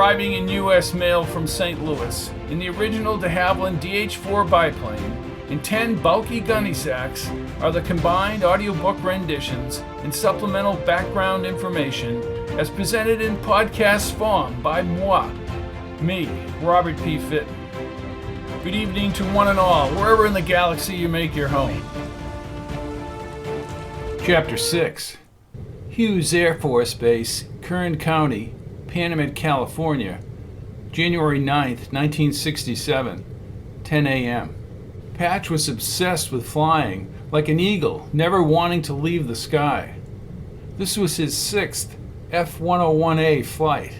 arriving in U.S. mail from St. Louis in the original de Havilland DH-4 biplane and 10 bulky gunny sacks are the combined audiobook renditions and supplemental background information as presented in podcast form by moi, me, Robert P. Fitton. Good evening to one and all, wherever in the galaxy you make your home. Chapter 6. Hughes Air Force Base, Kern County, Panamint, California, January 9th, 1967, 10 a.m. Patch was obsessed with flying, like an eagle, never wanting to leave the sky. This was his 6th F-101A flight.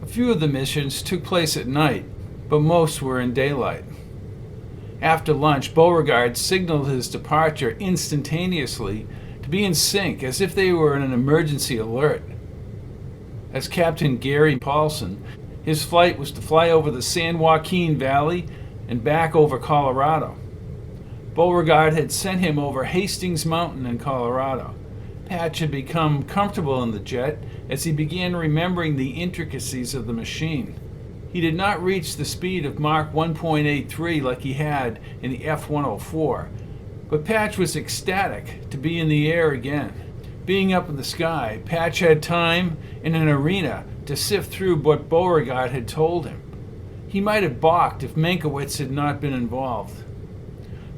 A few of the missions took place at night, but most were in daylight. After lunch, Beauregard signaled his departure instantaneously to be in sync, as if they were in an emergency alert. As Captain Gary Paulson, his flight was to fly over the San Joaquin Valley and back over Colorado. Beauregard had sent him over Hastings Mountain in Colorado. Patch had become comfortable in the jet as he began remembering the intricacies of the machine. He did not reach the speed of Mach 1.83 like he had in the F-104, but Patch was ecstatic to be in the air again. Being up in the sky, Patch had time in an arena to sift through what Beauregard had told him. He might have balked if Meinkewitz had not been involved.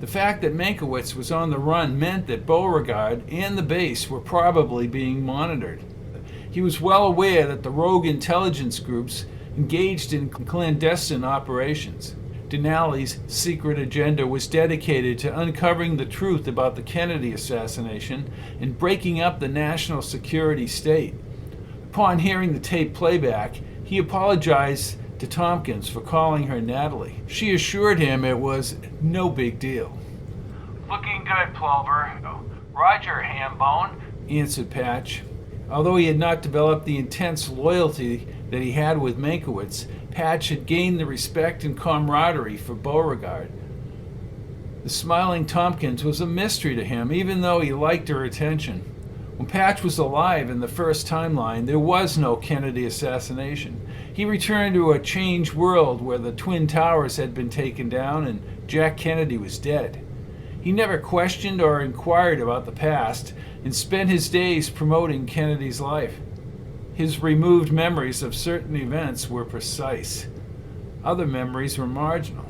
The fact that Meinkewitz was on the run meant that Beauregard and the base were probably being monitored. He was well aware that the rogue intelligence groups engaged in clandestine operations. Denali's secret agenda was dedicated to uncovering the truth about the Kennedy assassination and breaking up the national security state. Upon hearing the tape playback, he apologized to Tompkins for calling her Natalie. She assured him it was no big deal. "Looking good, Plover." "Roger, Hambone," answered Patch. Although he had not developed the intense loyalty that he had with Meinkewitz, Patch had gained the respect and camaraderie for Beauregard. The smiling Tompkins was a mystery to him, even though he liked her attention. When Patch was alive in the first timeline, there was no Kennedy assassination. He returned to a changed world where the Twin Towers had been taken down and Jack Kennedy was dead. He never questioned or inquired about the past and spent his days promoting Kennedy's life. His removed memories of certain events were precise. Other memories were marginal.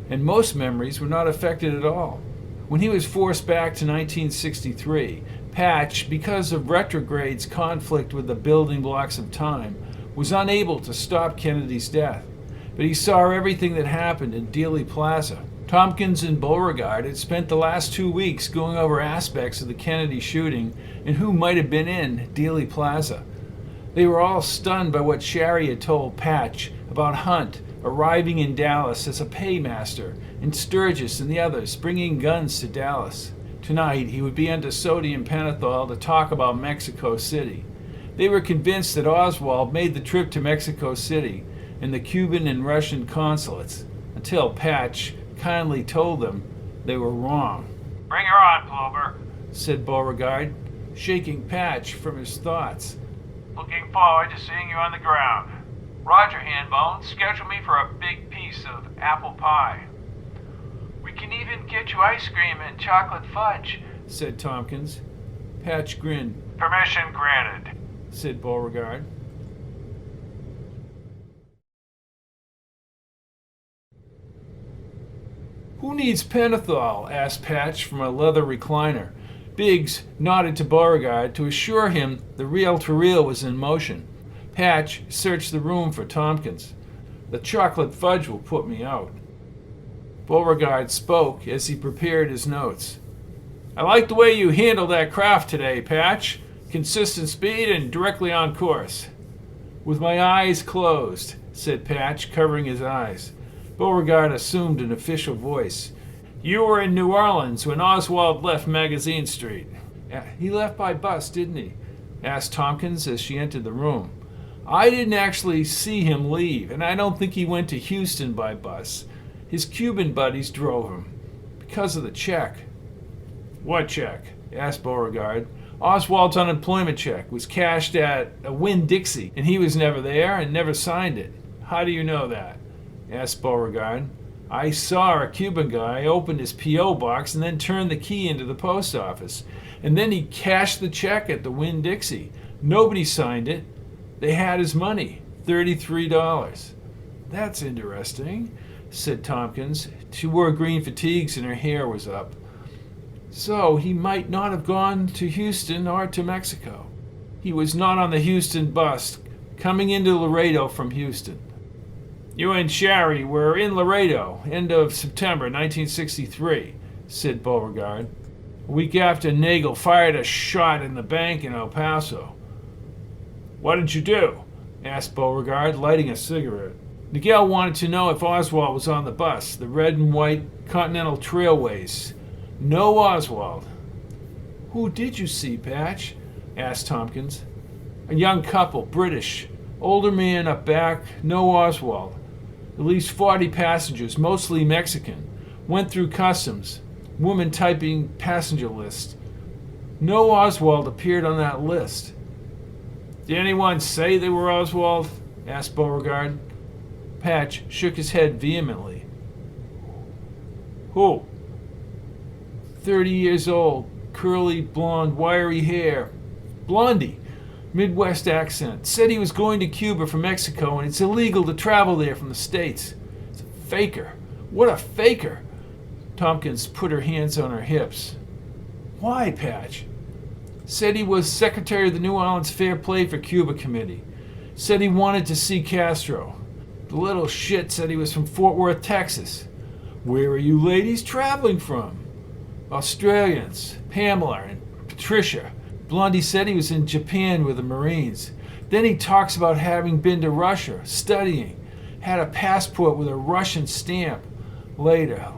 And most memories were not affected at all. When he was forced back to 1963, Patch, because of retrograde's conflict with the building blocks of time, was unable to stop Kennedy's death. But he saw everything that happened in Dealey Plaza. Tompkins and Beauregard had spent the last 2 weeks going over aspects of the Kennedy shooting and who might have been in Dealey Plaza. They were all stunned by what Sherry had told Patch about Hunt arriving in Dallas as a paymaster and Sturgis and the others bringing guns to Dallas. Tonight he would be under sodium pentothal to talk about Mexico City. They were convinced that Oswald made the trip to Mexico City and the Cuban and Russian consulates, until Patch kindly told them they were wrong. "Bring her on, Plover," said Beauregard, shaking Patch from his thoughts. "Looking forward to seeing you on the ground. Roger, Handbone, schedule me for a big piece of apple pie." "We can even get you ice cream and chocolate fudge," said Tompkins. Patch grinned. "Permission granted," said Beauregard. "Who needs pentothal?" asked Patch from a leather recliner. Biggs nodded to Beauregard to assure him the reel-to-reel was in motion. Patch searched the room for Tompkins. "The chocolate fudge will put me out." Beauregard spoke as he prepared his notes. "I like the way you handled that craft today, Patch. Consistent speed and directly on course." "With my eyes closed," said Patch, covering his eyes. Beauregard assumed an official voice. "You were in New Orleans when Oswald left Magazine Street." "He left by bus, didn't he?" asked Tompkins as she entered the room. "I didn't actually see him leave, and I don't think he went to Houston by bus. His Cuban buddies drove him, because of the check." "What check?" asked Beauregard. Oswald's unemployment check was cashed at a Winn-Dixie, and he was never there and never signed it. How do you know that? Asked Beauregard. I saw a Cuban guy open his P.O. box and then turn the key into the post office. And then he cashed the check at the Winn-Dixie. Nobody signed it. They had his money, $33. That's interesting, said Tompkins. She wore green fatigues and her hair was up. So he might not have gone to Houston or to Mexico. He was not on the Houston bus coming into Laredo from Houston. You and Sherry were in Laredo, end of September 1963, said Beauregard. A week after Nagel fired a shot in the bank in El Paso. What did you do? Asked Beauregard, lighting a cigarette. Nagel wanted to know if Oswald was on the bus, the red and white Continental Trailways. No Oswald. Who did you see, Patch? Asked Tompkins. A young couple, British. Older man up back, no Oswald. At least 40 passengers, mostly Mexican. Went through customs. Woman typing passenger list. No Oswald appeared on that list. Did anyone say they were Oswald? Asked Beauregard. Patch shook his head vehemently. Who? 30 years old, curly, blonde, wiry hair. Blondie, Midwest accent. Said he was going to Cuba from Mexico and it's illegal to travel there from the States. It's a faker. What a faker! Tompkins put her hands on her hips. Why, Patch? Said he was secretary of the New Orleans Fair Play for Cuba Committee. Said he wanted to see Castro. The little shit said he was from Fort Worth, Texas. Where are you ladies traveling from? Australians, Pamela and Patricia. Blondie said he was in Japan with the Marines. Then he talks about having been to Russia, studying. Had a passport with a Russian stamp. Later.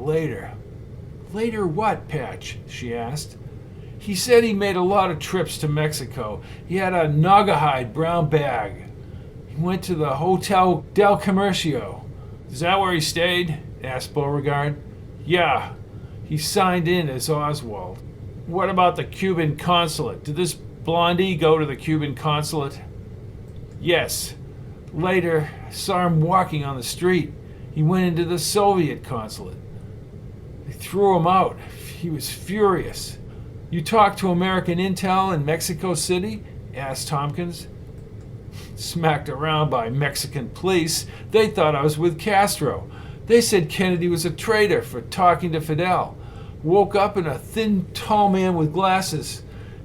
Later what, Patch? She asked. He said he made a lot of trips to Mexico. He had a Naugahyde brown bag. He went to the Hotel Del Comercio. Is that where he stayed? Asked Beauregard. Yeah. He signed in as Oswald. What about the Cuban consulate? Did this Blondie go to the Cuban consulate? Yes. Later, saw him walking on the street. He went into the Soviet consulate. They threw him out. He was furious. You talked to American intel in Mexico City? Asked Tompkins. Smacked around by Mexican police. They thought I was with Castro. They said Kennedy was a traitor for talking to Fidel. Woke up in a thin, tall man with glasses.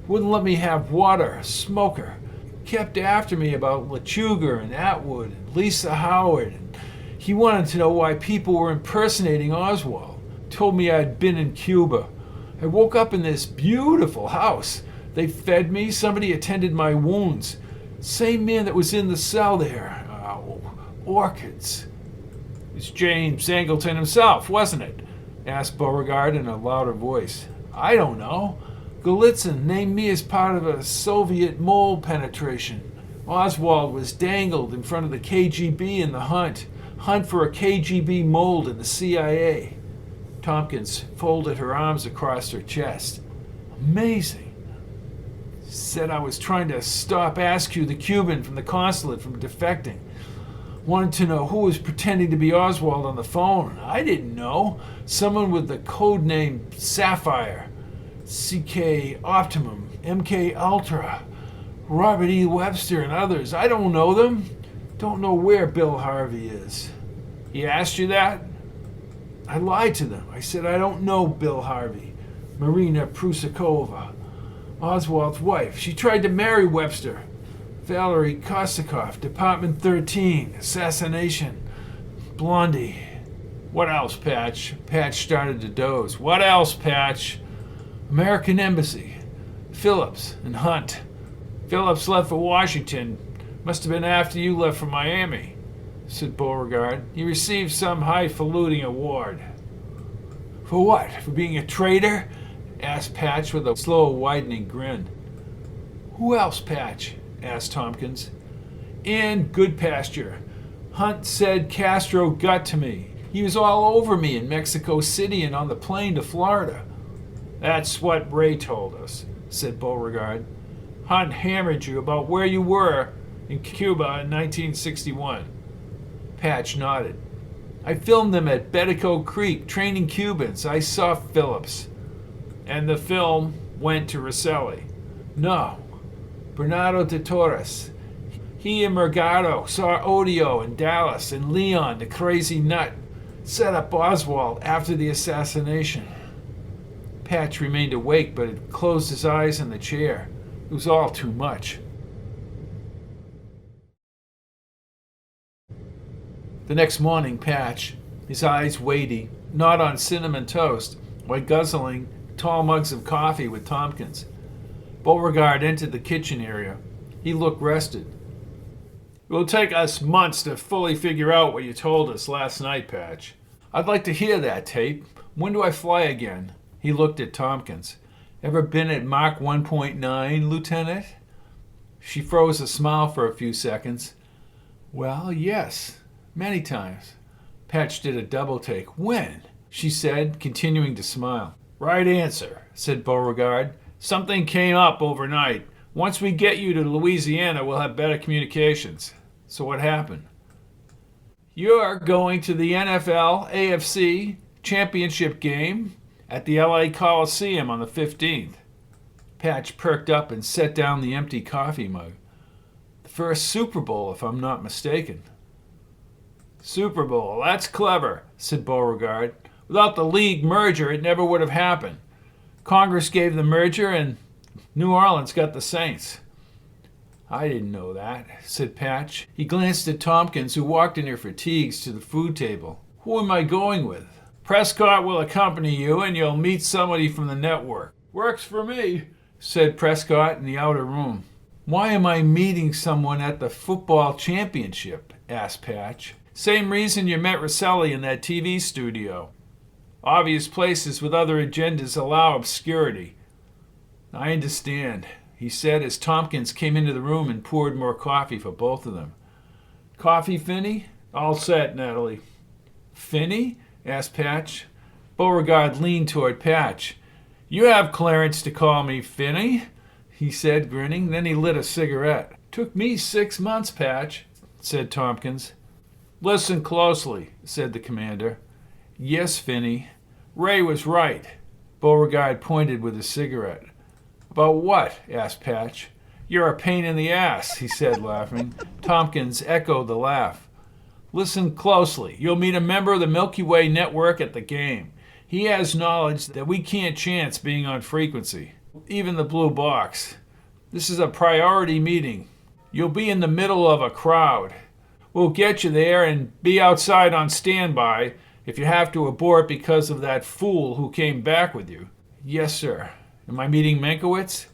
Wouldn't let me have water, a smoker. Kept after me about Lechuga and Atwood and Lisa Howard. And he wanted to know why people were impersonating Oswald. Told me I'd been in Cuba. I woke up in this beautiful house. They fed me. Somebody attended my wounds. Same man that was in the cell there. Orchids. It's James Angleton himself, wasn't it? Asked Beauregard in a louder voice. I don't know. Golitsyn named me as part of a Soviet mole penetration. Oswald was dangled in front of the KGB in the hunt for a KGB mold in the CIA. Tompkins folded her arms across her chest. Amazing. Said I was trying to stop Askew, the Cuban from the consulate, from defecting. Wanted to know who was pretending to be Oswald on the phone. I didn't know. Someone with the code name Sapphire, CK Optimum, MK Ultra, Robert E. Webster, and others. I don't know them. Don't know where Bill Harvey is. He asked you that? I lied to them. I said I don't know Bill Harvey. Marina Prusakova, Oswald's wife. She tried to marry Webster. Valerie Kostakov, Department 13, Assassination. Blondie. What else, Patch? Patch started to doze. What else, Patch? American Embassy. Phillips and Hunt. Phillips left for Washington. Must have been after you left for Miami, said Beauregard. He received some highfalutin award. For what? For being a traitor? Asked Patch with a slow widening grin. Who else, Patch? Asked Tompkins. In Goodpasture. Hunt said Castro got to me. He was all over me in Mexico City and on the plane to Florida. That's what Ray told us, said Beauregard. Hunt hammered you about where you were in Cuba in 1961. Patch nodded. I filmed them at Betico Creek, training Cubans. I saw Phillips. And the film went to Roselli. No. Bernardo de Torres. He and Mergado saw Odio in Dallas, and Leon, the crazy nut, set up Oswald after the assassination. Patch remained awake, but had closed his eyes in the chair. It was all too much. The next morning, Patch, his eyes weighty, gnawed on cinnamon toast while guzzling tall mugs of coffee with Tompkins. Beauregard entered the kitchen area. He looked rested. It will take us months to fully figure out what you told us last night, Patch. I'd like to hear that tape. When do I fly again? He looked at Tompkins. Ever been at Mach 1.9, Lieutenant? She froze a smile for a few seconds. Well, yes, many times. Patch did a double take. When? She said, continuing to smile. Right answer, said Beauregard. Something came up overnight. Once we get you to Louisiana, we'll have better communications. So what happened? You're going to the NFL AFC championship game at the LA Coliseum on the 15th. Patch perked up and set down the empty coffee mug. The first Super Bowl, if I'm not mistaken. Super Bowl, that's clever, said Beauregard. Without the league merger, it never would have happened. Congress gave the merger and New Orleans got the Saints. I didn't know that, said Patch. He glanced at Tompkins, who walked in her fatigues to the food table. Who am I going with? Prescott will accompany you, and you'll meet somebody from the network. Works for me, said Prescott in the outer room. Why am I meeting someone at the football championship? Asked Patch. Same reason you met Roselli in that TV studio. Obvious places with other agendas allow obscurity. I understand, he said as Tompkins came into the room and poured more coffee for both of them. Coffee, Finney? All set, Natalie. Finney? Asked Patch. Beauregard leaned toward Patch. You have clearance to call me Finney, he said, grinning. Then he lit a cigarette. Took me 6 months, Patch, said Tompkins. Listen closely, said the commander. Yes, Finney. Ray was right. Beauregard pointed with his cigarette. About what? Asked Patch. You're a pain in the ass, he said, laughing. Tompkins echoed the laugh. Listen closely. You'll meet a member of the Milky Way Network at the game. He has knowledge that we can't chance being on frequency, even the blue box. This is a priority meeting. You'll be in the middle of a crowd. We'll get you there and be outside on standby if you have to abort because of that fool who came back with you. Yes, sir. Am I meeting Meinkewitz?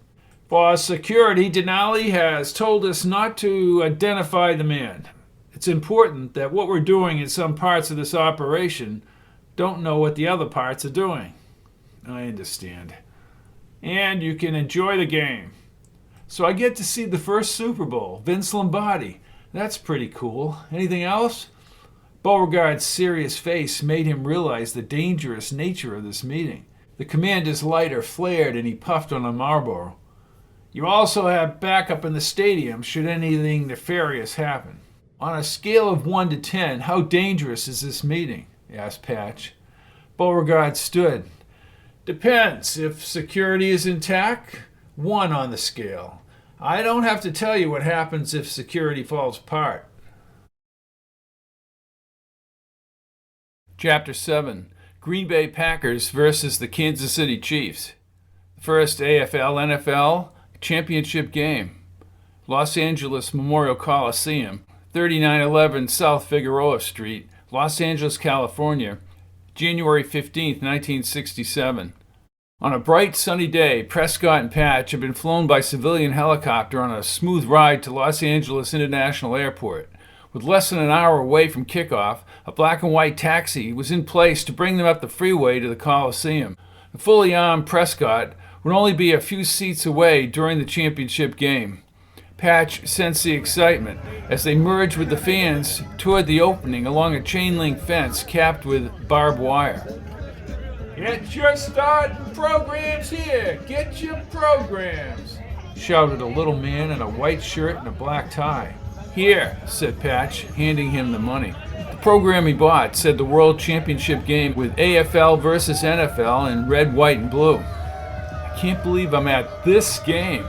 For security, Denali has told us not to identify the man. It's important that what we're doing in some parts of this operation don't know what the other parts are doing. I understand. And you can enjoy the game. So I get to see the first Super Bowl, Vince Lombardi. That's pretty cool. Anything else? Beauregard's serious face made him realize the dangerous nature of this meeting. The commander's lighter flared and he puffed on a Marlboro. You also have backup in the stadium should anything nefarious happen. On a scale of 1 to 10, how dangerous is this meeting? Asked Patch. Beauregard stood. Depends. If security is intact, 1 on the scale. I don't have to tell you what happens if security falls apart. Chapter 7. Green Bay Packers versus the Kansas City Chiefs. The first AFL-NFL championship game. Los Angeles Memorial Coliseum, 3911 South Figueroa Street, Los Angeles, California, January 15, 1967. On a bright, sunny day, Prescott and Patch had been flown by civilian helicopter on a smooth ride to Los Angeles International Airport. With less than an hour away from kickoff, a black and white taxi was in place to bring them up the freeway to the Coliseum. The fully armed Prescott would only be a few seats away during the championship game. Patch sensed the excitement as they merged with the fans toward the opening along a chain-link fence capped with barbed wire. Get your starting programs here! Get your programs! Shouted a little man in a white shirt and a black tie. Here, said Patch, handing him the money. The program he bought said the World Championship game with AFL versus NFL in red, white, and blue. I can't believe I'm at this game.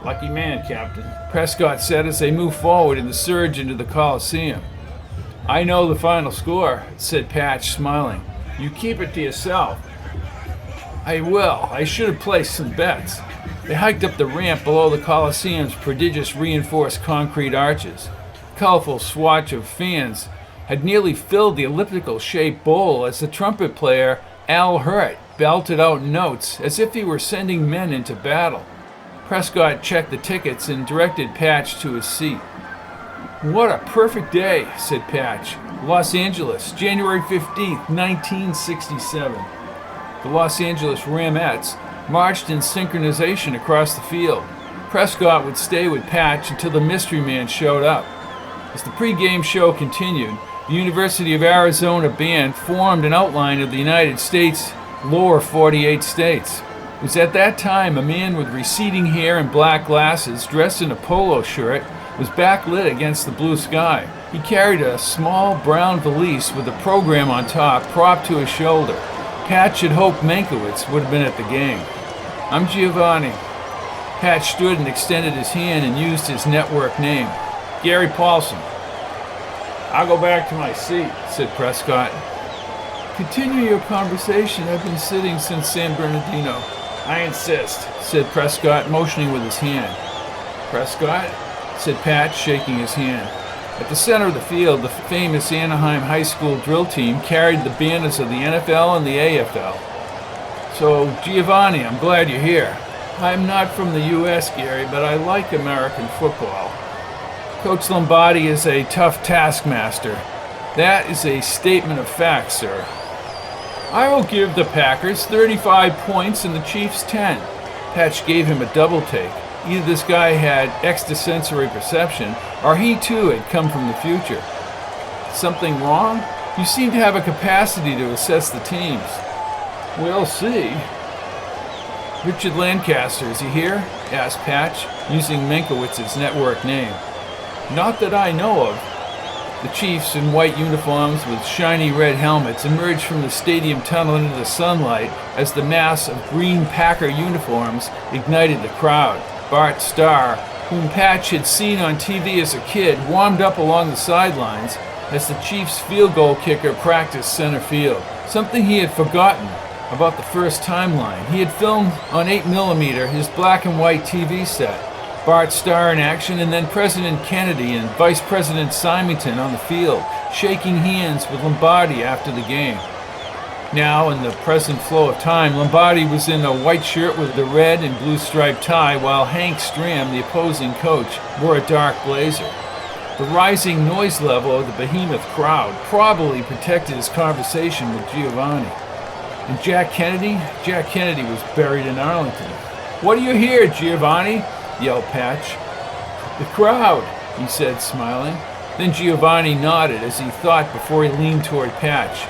Lucky man, Captain, Prescott said as they moved forward in the surge into the Coliseum. I know the final score, said Patch, smiling. You keep it to yourself. I will. I should have placed some bets. They hiked up the ramp below the Coliseum's prodigious reinforced concrete arches. A colorful swatch of fans had nearly filled the elliptical-shaped bowl as the trumpet player, Al Hurt, belted out notes as if he were sending men into battle. Prescott checked the tickets and directed Patch to his seat. What a perfect day, said Patch. Los Angeles, January 15th, 1967. The Los Angeles Ramettes marched in synchronization across the field. Prescott would stay with Patch until the mystery man showed up. As the pregame show continued, the University of Arizona band formed an outline of the United States' lower 48 states. It was at that time a man with receding hair and black glasses, dressed in a polo shirt, was backlit against the blue sky. He carried a small brown valise with a program on top propped to his shoulder. Patch had hoped Meinkewitz would have been at the game. I'm Giovanni. Patch stood and extended his hand and used his network name. Gary Paulson. I'll go back to my seat, said Prescott. Continue your conversation. I've been sitting since San Bernardino. I insist, said Prescott, motioning with his hand. Prescott, said Patch, shaking his hand. At the center of the field, the famous Anaheim High School drill team carried the banners of the NFL and the AFL. So, Giovanni, I'm glad you're here. I'm not from the U.S., Gary, but I like American football. Coach Lombardi is a tough taskmaster. That is a statement of fact, sir. I will give the Packers 35 points and the Chiefs 10. Patch gave him a double take. Either this guy had extrasensory perception, or he too had come from the future. Something wrong? You seem to have a capacity to assess the teams. We'll see. Richard Lancaster, is he here? Asked Patch, using Menkiewicz's network name. Not that I know of. The Chiefs in white uniforms with shiny red helmets emerged from the stadium tunnel into the sunlight as the mass of green Packer uniforms ignited the crowd. Bart Starr, whom Patch had seen on TV as a kid, warmed up along the sidelines as the Chiefs' field goal kicker practiced center field. Something he had forgotten about the first timeline. He had filmed on 8mm his black and white TV set. Bart Starr in action, and then President Kennedy and Vice President Symington on the field, shaking hands with Lombardi after the game. Now, in the present flow of time, Lombardi was in a white shirt with a red and blue striped tie, while Hank Stram, the opposing coach, wore a dark blazer. The rising noise level of the behemoth crowd probably protected his conversation with Giovanni. And Jack Kennedy? Jack Kennedy was buried in Arlington. What do you hear, Giovanni? Yelled Patch. The crowd, he said, smiling. Then Giovanni nodded as he thought before he leaned toward Patch.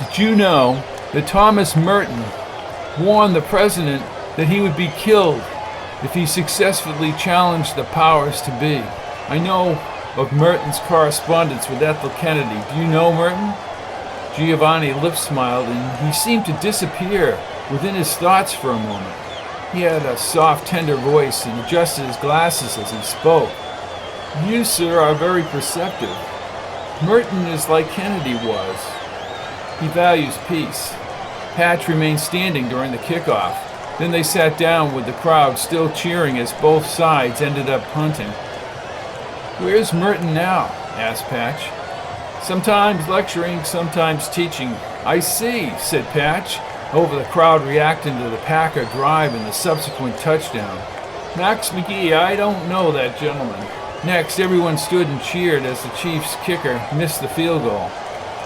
Did you know that Thomas Merton warned the president that he would be killed if he successfully challenged the powers to be? I know of Merton's correspondence with Ethel Kennedy. Do you know Merton? Giovanni lip smiled, and he seemed to disappear within his thoughts for a moment. He had a soft, tender voice and adjusted his glasses as he spoke. You, sir, are very perceptive. Merton is like Kennedy was. He values peace. Patch remained standing during the kickoff. Then they sat down with the crowd still cheering as both sides ended up punting. Where's Merton now? Asked Patch. Sometimes lecturing, sometimes teaching. I see, said Patch, over the crowd reacting to the Packer drive and the subsequent touchdown. Max McGee, I don't know that gentleman. Next, everyone stood and cheered as the Chiefs' kicker missed the field goal.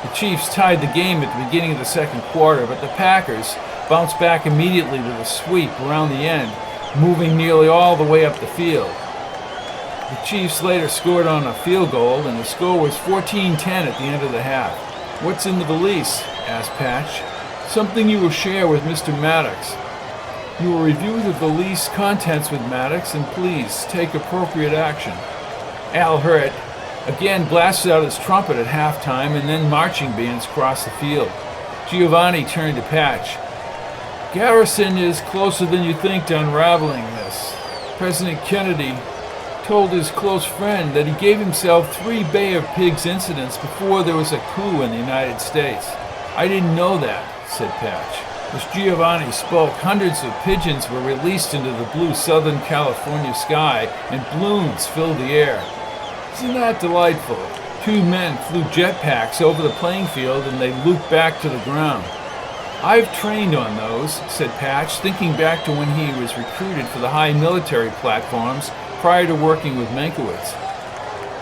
The Chiefs tied the game at the beginning of the second quarter, but the Packers bounced back immediately with a sweep around the end, moving nearly all the way up the field. The Chiefs later scored on a field goal, and the score was 14-10 at the end of the half. What's in the valise? Asked Patch. Something you will share with Mr. Maddox. You will review the lease contents with Maddox and please take appropriate action. Al Hurt again blasted out his trumpet at halftime and then marching bands crossed the field. Giovanni turned to Patch. Garrison is closer than you think to unraveling this. President Kennedy told his close friend that he gave himself 3 Bay of Pigs incidents before there was a coup in the United States. I didn't know that, said Patch. As Giovanni spoke, hundreds of pigeons were released into the blue Southern California sky, and balloons filled the air. Isn't that delightful? 2 men flew jetpacks over the playing field, and they looped back to the ground. I've trained on those, said Patch, thinking back to when he was recruited for the high military platforms prior to working with Meinkewitz.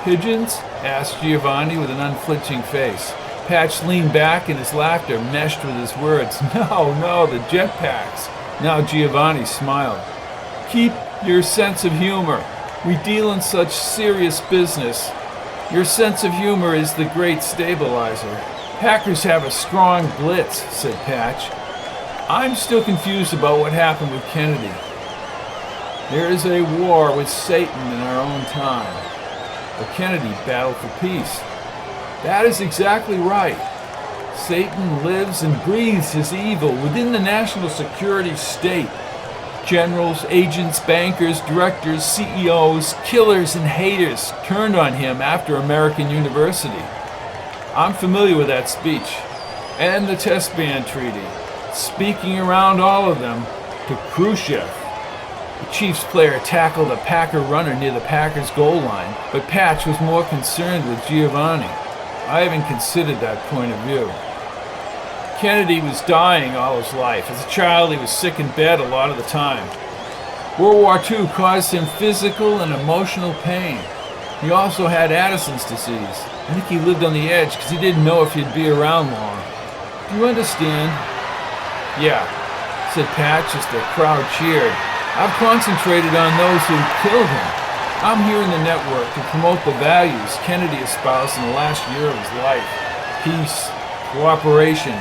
Pigeons? Asked Giovanni with an unflinching face. Patch leaned back and his laughter meshed with his words. No, the jetpacks. Now Giovanni smiled. Keep your sense of humor. We deal in such serious business. Your sense of humor is the great stabilizer. Packers have a strong blitz, said Patch. I'm still confused about what happened with Kennedy. There is a war with Satan in our own time. But Kennedy battled for peace. That is exactly right. Satan lives and breathes his evil within the national security state. Generals, agents, bankers, directors, CEOs, killers, and haters turned on him after American University. I'm familiar with that speech. And the test ban treaty. Speaking around all of them to Khrushchev. The Chiefs player tackled a Packer runner near the Packers' goal line, but Patch was more concerned with Giovanni. I haven't considered that point of view. Kennedy was dying all his life. As a child, he was sick in bed a lot of the time. World War II caused him physical and emotional pain. He also had Addison's disease. I think he lived on the edge because he didn't know if he'd be around long. Do you understand? Yeah, said Patch as the crowd cheered. I've concentrated on those who killed him. I'm here in the network to promote the values Kennedy espoused in the last year of his life. Peace, cooperation,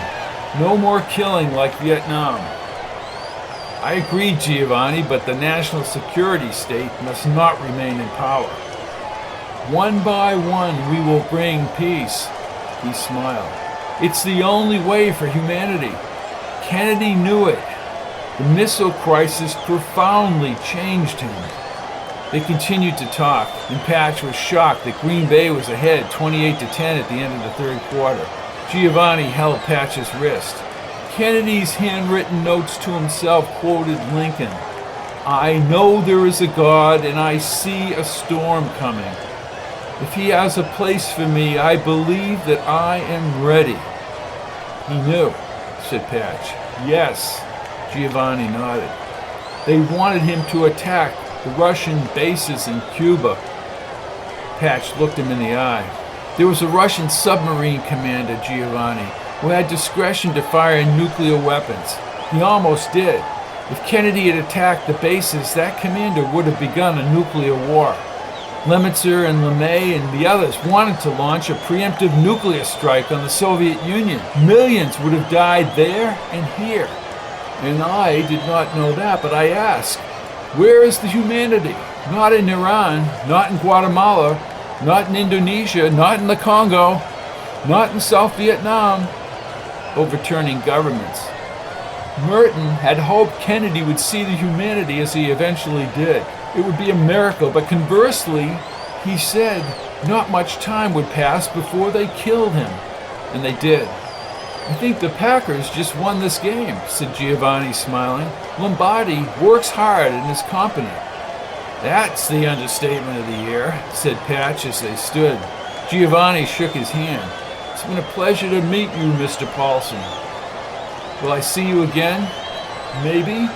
no more killing like Vietnam. I agree, Giovanni, but the national security state must not remain in power. One by one we will bring peace, he smiled. It's the only way for humanity. Kennedy knew it. The missile crisis profoundly changed him. They continued to talk, and Patch was shocked that Green Bay was ahead 28-10 at the end of the third quarter. Giovanni held Patch's wrist. Kennedy's handwritten notes to himself quoted Lincoln. I know there is a God, and I see a storm coming. If he has a place for me, I believe that I am ready. He knew, said Patch. Yes, Giovanni nodded. They wanted him to attack the Russian bases in Cuba. Patch looked him in the eye. There was a Russian submarine commander, Giovanni, who had discretion to fire nuclear weapons. He almost did. If Kennedy had attacked the bases, that commander would have begun a nuclear war. Lemitzer and LeMay and the others wanted to launch a preemptive nuclear strike on the Soviet Union. Millions would have died there and here. And I did not know that, but I asked, where is the humanity? Not in Iran, not in Guatemala, not in Indonesia, not in the Congo, not in South Vietnam. Overturning governments. Merton had hoped Kennedy would see the humanity as he eventually did. It would be a miracle, but conversely, he said not much time would pass before they killed him. And they did. I think the Packers just won this game, said Giovanni, smiling. Lombardi works hard and is competent. That's the understatement of the year, said Patch as they stood. Giovanni shook his hand. It's been a pleasure to meet you, Mr. Paulson. Will I see you again? Maybe.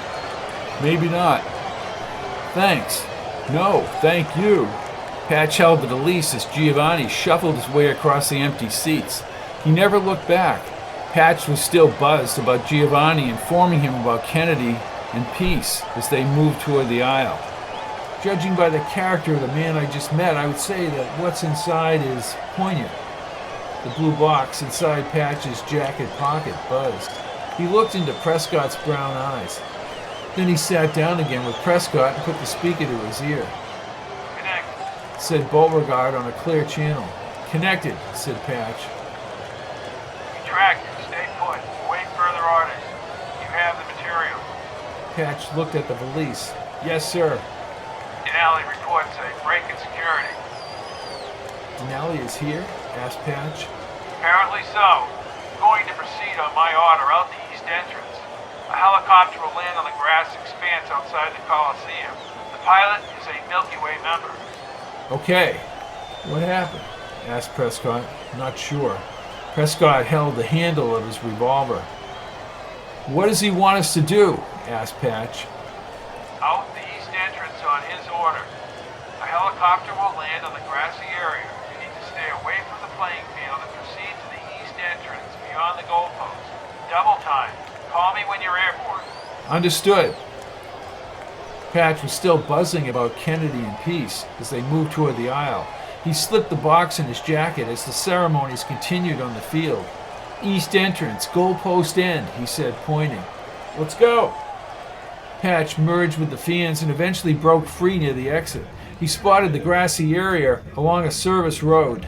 Maybe not. Thanks. No, thank you. Patch held the valise as Giovanni shuffled his way across the empty seats. He never looked back. Patch was still buzzed about Giovanni informing him about Kennedy and peace as they moved toward the aisle. Judging by the character of the man I just met, I would say that what's inside is poignant. The blue box inside Patch's jacket pocket buzzed. He looked into Prescott's brown eyes. Then he sat down again with Prescott and put the speaker to his ear. Connect, said Beauregard on a clear channel. Connected, said Patch. Retracted, stay put, await further orders. You have the material. Patch looked at the valise. Yes, sir. Denali reports a break in security. Denali is here? Asked Patch. Apparently so. Going to proceed on my order out the east entrance. A helicopter will land on the grass expanse outside the Coliseum. The pilot is a Milky Way member. Okay. What happened? Asked Prescott. Not sure. Prescott held the handle of his revolver. What does he want us to do? Asked Patch. Out the east entrance on his order. A helicopter will land on the grassy area. You need to stay away from the playing field and proceed to the east entrance beyond the goalpost. Double time. Call me when you're airborne. Understood. Patch was still buzzing about Kennedy and peace as they moved toward the aisle. He slipped the box in his jacket as the ceremonies continued on the field. East entrance, goalpost end, he said, pointing. Let's go. Patch merged with the fans and eventually broke free near the exit. He spotted the grassy area along a service road.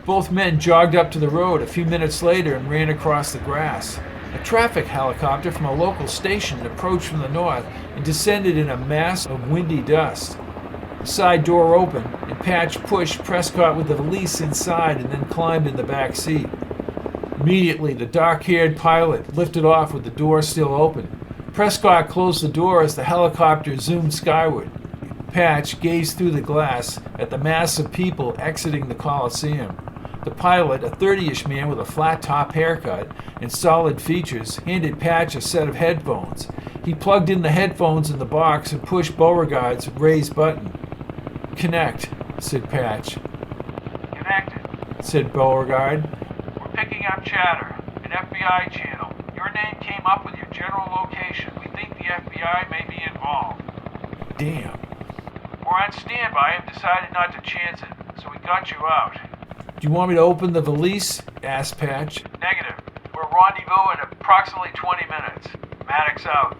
Both men jogged up to the road a few minutes later and ran across the grass. A traffic helicopter from a local station approached from the north and descended in a mass of windy dust. The side door opened, and Patch pushed Prescott with the valise inside and then climbed in the back seat. Immediately, the dark-haired pilot lifted off with the door still open. Prescott closed the door as the helicopter zoomed skyward. Patch gazed through the glass at the mass of people exiting the Coliseum. The pilot, a 30-ish man with a flat-top haircut and solid features, handed Patch a set of headphones. He plugged in the headphones in the box and pushed Beauregard's raise button. Connect, said Patch. Connected, said Beauregard. We're picking up chatter. An FBI channel. Your name came up with your general location. We think the FBI may be involved. Damn. We're on standby and decided not to chance it, so we got you out. Do you want me to open the valise? Asked Patch. Negative. We'll rendezvous in approximately 20 minutes. Maddox out.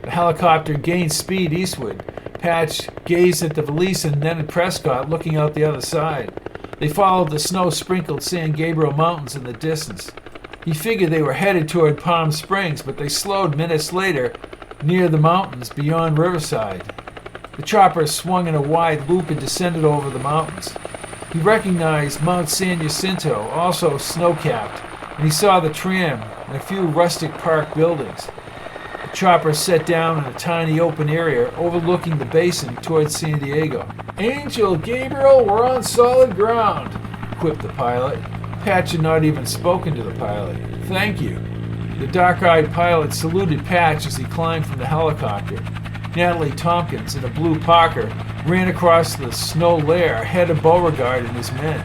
The helicopter gained speed eastward. Patch gazed at the valise and then at Prescott looking out the other side. They followed the snow-sprinkled San Gabriel Mountains in the distance. He figured they were headed toward Palm Springs, but they slowed minutes later near the mountains beyond Riverside. The chopper swung in a wide loop and descended over the mountains. He recognized Mount San Jacinto, also snow-capped, and he saw the tram and a few rustic park buildings. The chopper set down in a tiny open area overlooking the basin towards San Diego. Angel, Gabriel, we're on solid ground, quipped the pilot. Patch had not even spoken to the pilot. Thank you. The dark-eyed pilot saluted Patch as he climbed from the helicopter. Natalie Tompkins, in a blue Parker, ran across the snow lair ahead of Beauregard and his men.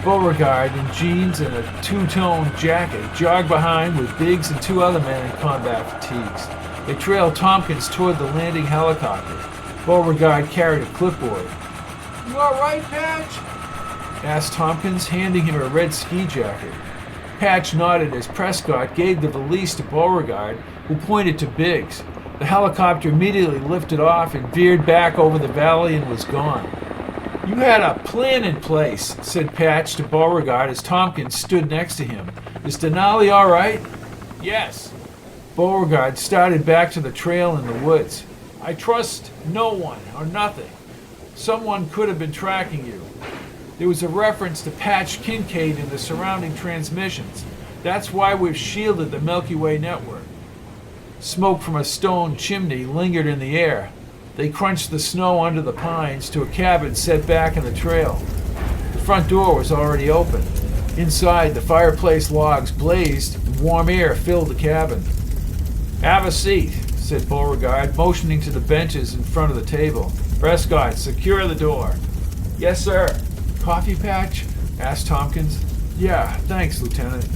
Beauregard, in jeans and a two-tone jacket, jogged behind with Biggs and two other men in combat fatigues. They trailed Tompkins toward the landing helicopter. Beauregard carried a clipboard. You all right, Patch? Asked Tompkins, handing him a red ski jacket. Patch nodded as Prescott gave the valise to Beauregard, who pointed to Biggs. The helicopter immediately lifted off and veered back over the valley and was gone. You had a plan in place, said Patch to Beauregard as Tompkins stood next to him. Is Denali all right? Yes. Beauregard started back to the trail in the woods. I trust no one or nothing. Someone could have been tracking you. There was a reference to Patch Kincaid in the surrounding transmissions. That's why we've shielded the Milky Way Network. Smoke from a stone chimney lingered in the air. They crunched the snow under the pines to a cabin set back in the trail. The front door was already open. Inside, the fireplace logs blazed and warm air filled the cabin. Have a seat, said Beauregard, motioning to the benches in front of the table. Prescott, secure the door. Yes, sir. Coffee, Patch? Asked Tompkins. Yeah, thanks, Lieutenant.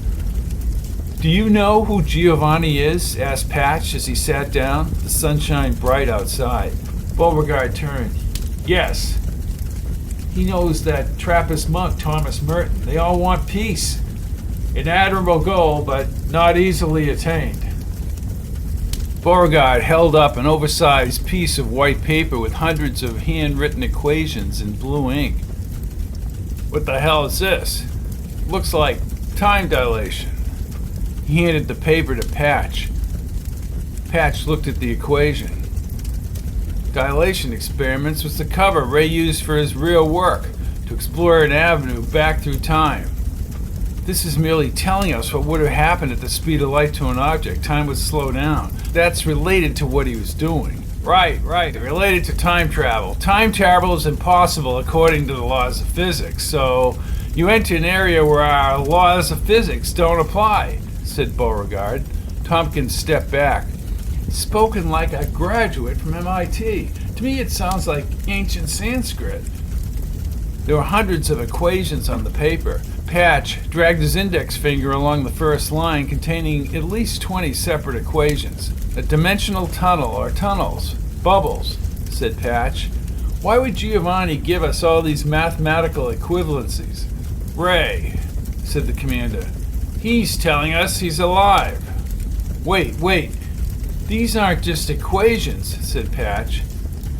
Do you know who Giovanni is? Asked Patch as he sat down, the sunshine bright outside. Beauregard turned. Yes. He knows that Trappist monk Thomas Merton. They all want peace. An admirable goal, but not easily attained. Beauregard held up an oversized piece of white paper with hundreds of handwritten equations in blue ink. What the hell is this? Looks like time dilation. He handed the paper to Patch. Patch looked at the equation. Dilation experiments was the cover Ray used for his real work, to explore an avenue back through time. This is merely telling us what would have happened at the speed of light to an object. Time would slow down. That's related to what he was doing. Right. Related to time travel. Time travel is impossible according to the laws of physics, so you enter an area where our laws of physics don't apply, said Beauregard. Tompkins stepped back. Spoken like a graduate from MIT. To me it sounds like ancient Sanskrit. There were hundreds of equations on the paper. Patch dragged his index finger along the first line containing at least 20 separate equations. A dimensional tunnel or tunnels. Bubbles, said Patch. Why would Giovanni give us all these mathematical equivalencies? Ray, said the commander. He's telling us he's alive. Wait. These aren't just equations, said Patch,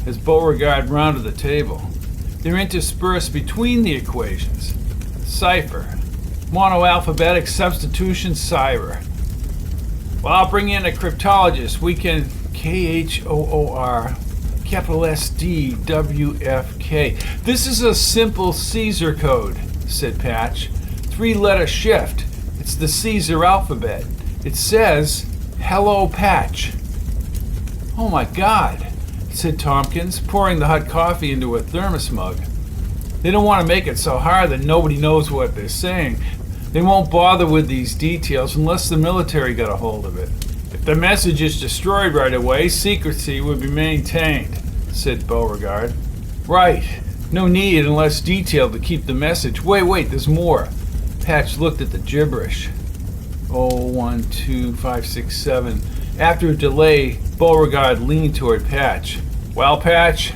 as Beauregard rounded the table. They're interspersed between the equations. Cipher. Monoalphabetic substitution cipher. Well, I'll bring in a cryptologist. We can KHOOR, capital SDWFK. This is a simple Caesar code, said Patch. 3-letter shift. It's the Caesar alphabet. It says, Hello, Patch. Oh my God, said Tompkins, pouring the hot coffee into a thermos mug. They don't want to make it so hard that nobody knows what they're saying. They won't bother with these details unless the military got a hold of it. If the message is destroyed right away, secrecy would be maintained, said Beauregard. Right. No need unless detailed to keep the message. Wait, there's more. Patch looked at the gibberish. 12567. After a delay, Beauregard leaned toward Patch. Well, Patch?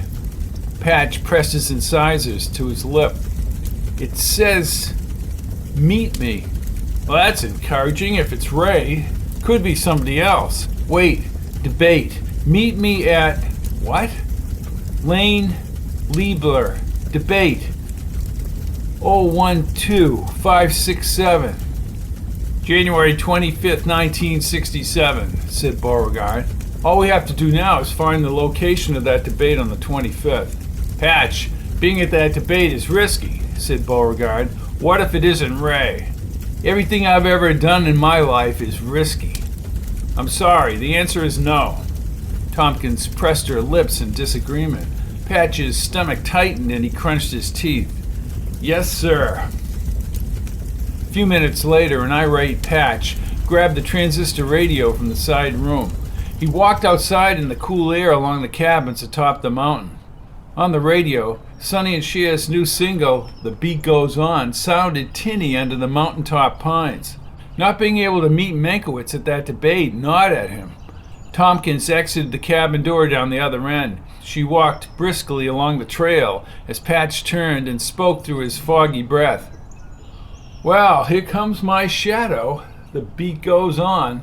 Patch pressed his incisors to his lip. It says, meet me. Well, that's encouraging if it's Ray. Could be somebody else. Wait, debate. Meet me at, what? Lane Liebler. Debate. 12567. January 25th, 1967, said Beauregard. All we have to do now is find the location of that debate on the 25th. Patch, being at that debate is risky, said Beauregard. What if it isn't Ray? Everything I've ever done in my life is risky. I'm sorry, the answer is no. Tompkins pressed her lips in disagreement. Patch's stomach tightened and he crunched his teeth. Yes, sir. A few minutes later, an irate Patch grabbed the transistor radio from the side room. He walked outside in the cool air along the cabins atop the mountain. On the radio, Sonny and Cher's new single, The Beat Goes On, sounded tinny under the mountaintop pines. Not being able to meet Meinkewitz at that debate gnawed at him. Tompkins exited the cabin door down the other end. She walked briskly along the trail as Patch turned and spoke through his foggy breath. Well, here comes my shadow. The beat goes on.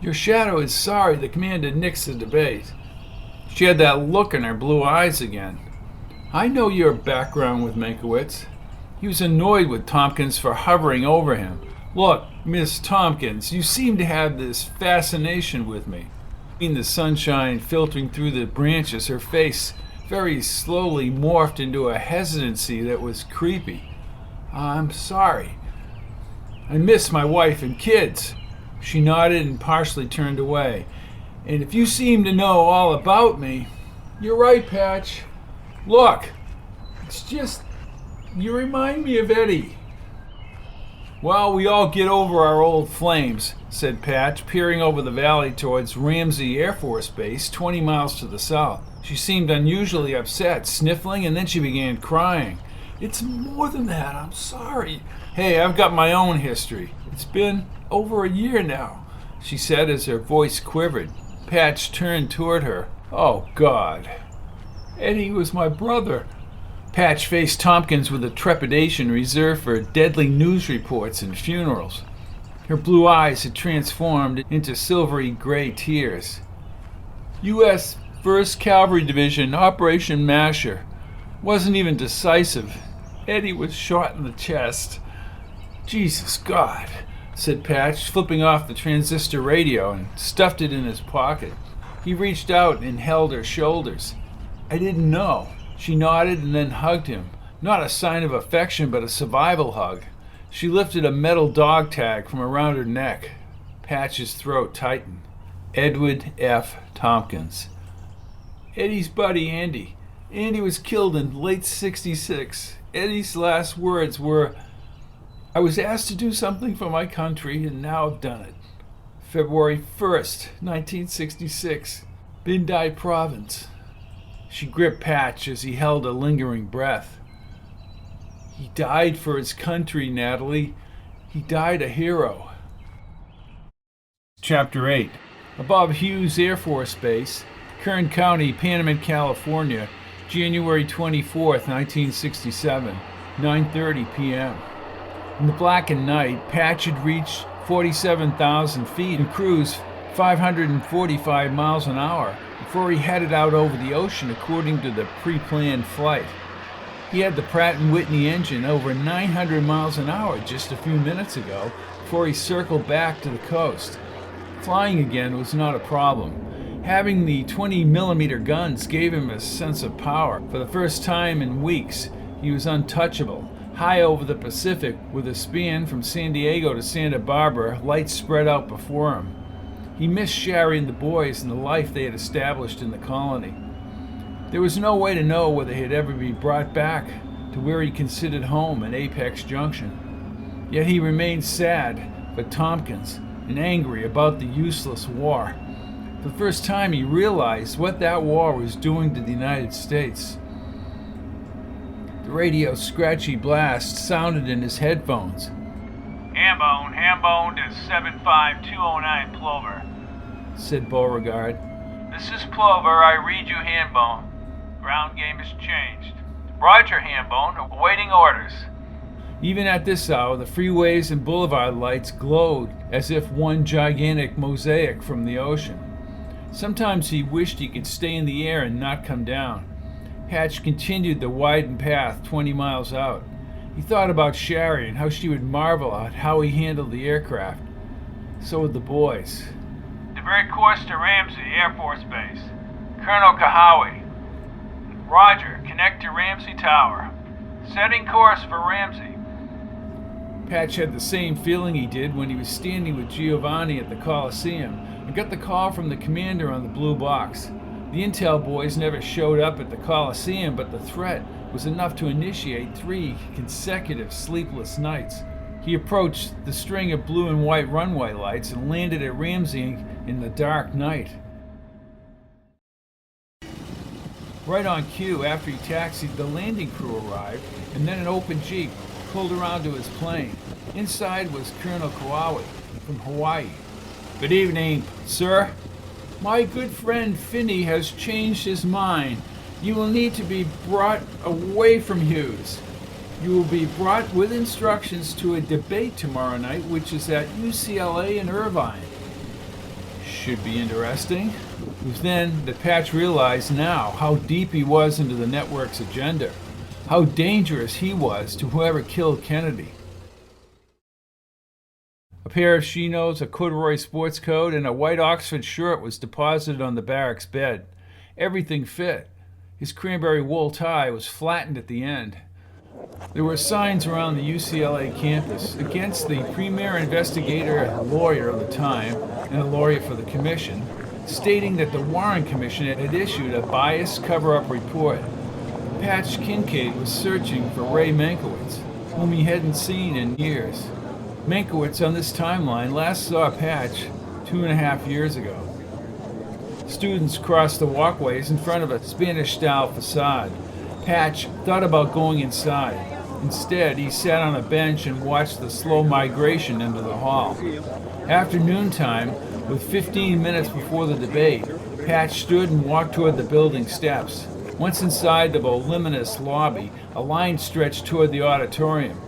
Your shadow is sorry the commander nixed the debate. She had that look in her blue eyes again. I know your background with Meinkewitz. He was annoyed with Tompkins for hovering over him. Look, Miss Tompkins, you seem to have this fascination with me. In the sunshine filtering through the branches, her face very slowly morphed into a hesitancy that was creepy. I'm sorry. I miss my wife and kids. She nodded and partially turned away. And if you seem to know all about me, you're right, Patch. Look, it's just, you remind me of Eddie. Well, we all get over our old flames, said Patch, peering over the valley towards Ramsey Air Force Base, 20 miles to the south. She seemed unusually upset, sniffling, and then she began crying. It's more than that, I'm sorry. Hey, I've got my own history. It's been over a year now, she said as her voice quivered. Patch turned toward her. Oh, God. Eddie was my brother. Patch faced Tompkins with a trepidation reserved for deadly news reports and funerals. Her blue eyes had transformed into silvery gray tears. U.S. 1st Cavalry Division, Operation Masher. Wasn't even decisive. Eddie was shot in the chest. Jesus God, said Patch, flipping off the transistor radio and stuffed it in his pocket. He reached out and held her shoulders. I didn't know. She nodded and then hugged him. Not a sign of affection, but a survival hug. She lifted a metal dog tag from around her neck. Patch's throat tightened. Edward F. Tompkins. Eddie's buddy, Andy. Andy was killed in late '66. Eddie's last words were, I was asked to do something for my country, and now I've done it. February 1st, 1966. Bindai Province. She gripped Patch as he held a lingering breath. He died for his country, Natalie. He died a hero. Chapter 8. Above Hughes Air Force Base, Kern County, Panamint, California, January 24th, 1967, 9:30 p.m. In the blackened night, Patch had reached 47,000 feet and cruised 545 miles an hour before he headed out over the ocean according to the pre-planned flight. He had the Pratt & Whitney engine over 900 miles an hour just a few minutes ago before he circled back to the coast. Flying again was not a problem. Having the 20mm guns gave him a sense of power. For the first time in weeks, he was untouchable. High over the Pacific, with a span from San Diego to Santa Barbara, lights spread out before him. He missed Sherry and the boys and the life they had established in the colony. There was no way to know whether he'd ever be brought back to where he considered home in Apex Junction. Yet he remained sad for Tompkins and angry about the useless war. For the first time he realized what that war was doing to the United States. The radio's scratchy blast sounded in his headphones. Hambone to 75209 Plover, said Beauregard. This is Plover, I read you Hambone. Ground game has changed. Roger, Hambone, awaiting orders. Even at this hour, the freeways and boulevard lights glowed as if one gigantic mosaic from the ocean. Sometimes he wished he could stay in the air and not come down. Patch continued the widened path 20 miles out. He thought about Sherry and how she would marvel at how he handled the aircraft. So would the boys. Divert course to Ramsey Air Force Base. Colonel Kahawi. Roger, connect to Ramsey Tower. Setting course for Ramsey. Patch had the same feeling he did when he was standing with Giovanni at the Coliseum and got the call from the commander on the blue box. The intel boys never showed up at the Coliseum, but the threat was enough to initiate 3 consecutive sleepless nights. He approached the string of blue and white runway lights and landed at Ramsey in the dark night. Right on cue, after he taxied, the landing crew arrived, and then an open jeep pulled around to his plane. Inside was Colonel Kawaii from Hawaii. Good evening, sir. My good friend Phineas has changed his mind. You will need to be brought away from Hughes. You will be brought with instructions to a debate tomorrow night, which is at UCLA in Irvine. Should be interesting. It was then that Patch realized now how deep he was into the network's agenda, how dangerous he was to whoever killed Kennedy. A pair of chinos, a corduroy sports coat, and a white Oxford shirt was deposited on the barracks bed. Everything fit. His cranberry wool tie was flattened at the end. There were signs around the UCLA campus against the premier investigator and lawyer of the time, and a lawyer for the commission, stating that the Warren Commission had issued a biased cover-up report. Patch Kincaid was searching for Ray Meinkewitz, whom he hadn't seen in years. Meinkewitz on this timeline last saw Patch 2.5 years ago. Students crossed the walkways in front of a Spanish-style facade. Patch thought about going inside. Instead, he sat on a bench and watched the slow migration into the hall. After noontime, with 15 minutes before the debate, Patch stood and walked toward the building steps. Once inside the voluminous lobby, a line stretched toward the auditorium.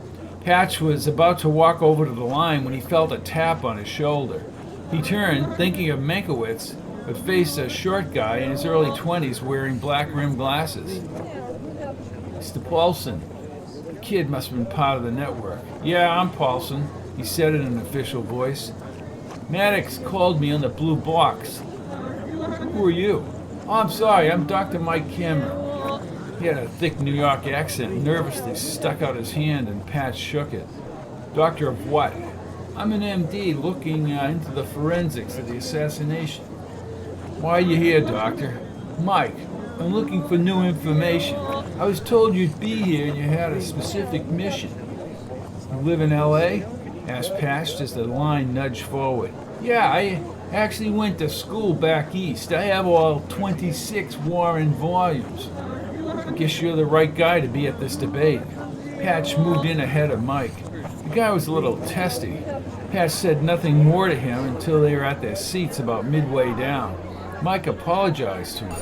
Patch was about to walk over to the line when he felt a tap on his shoulder. He turned, thinking of Meinkewitz, but faced a short guy in his early 20s wearing black-rimmed glasses. Mr. Paulson. The kid must have been part of the network. Yeah, I'm Paulson, he said in an official voice. Maddox called me on the blue box. Who are you? Oh, I'm sorry, I'm Dr. Mike Cameron. He had a thick New York accent, nervously stuck out his hand, and Patch shook it. Doctor of what? I'm an MD looking into the forensics of the assassination. Why are you here, Doctor? Mike, I'm looking for new information. I was told you'd be here and you had a specific mission. You live in L.A.? Asked Patch as the line nudged forward. Yeah, I actually went to school back east. I have all 26 Warren volumes. I guess you're the right guy to be at this debate. Patch moved in ahead of Mike. The guy was a little testy. Patch said nothing more to him until they were at their seats about midway down. Mike apologized to him.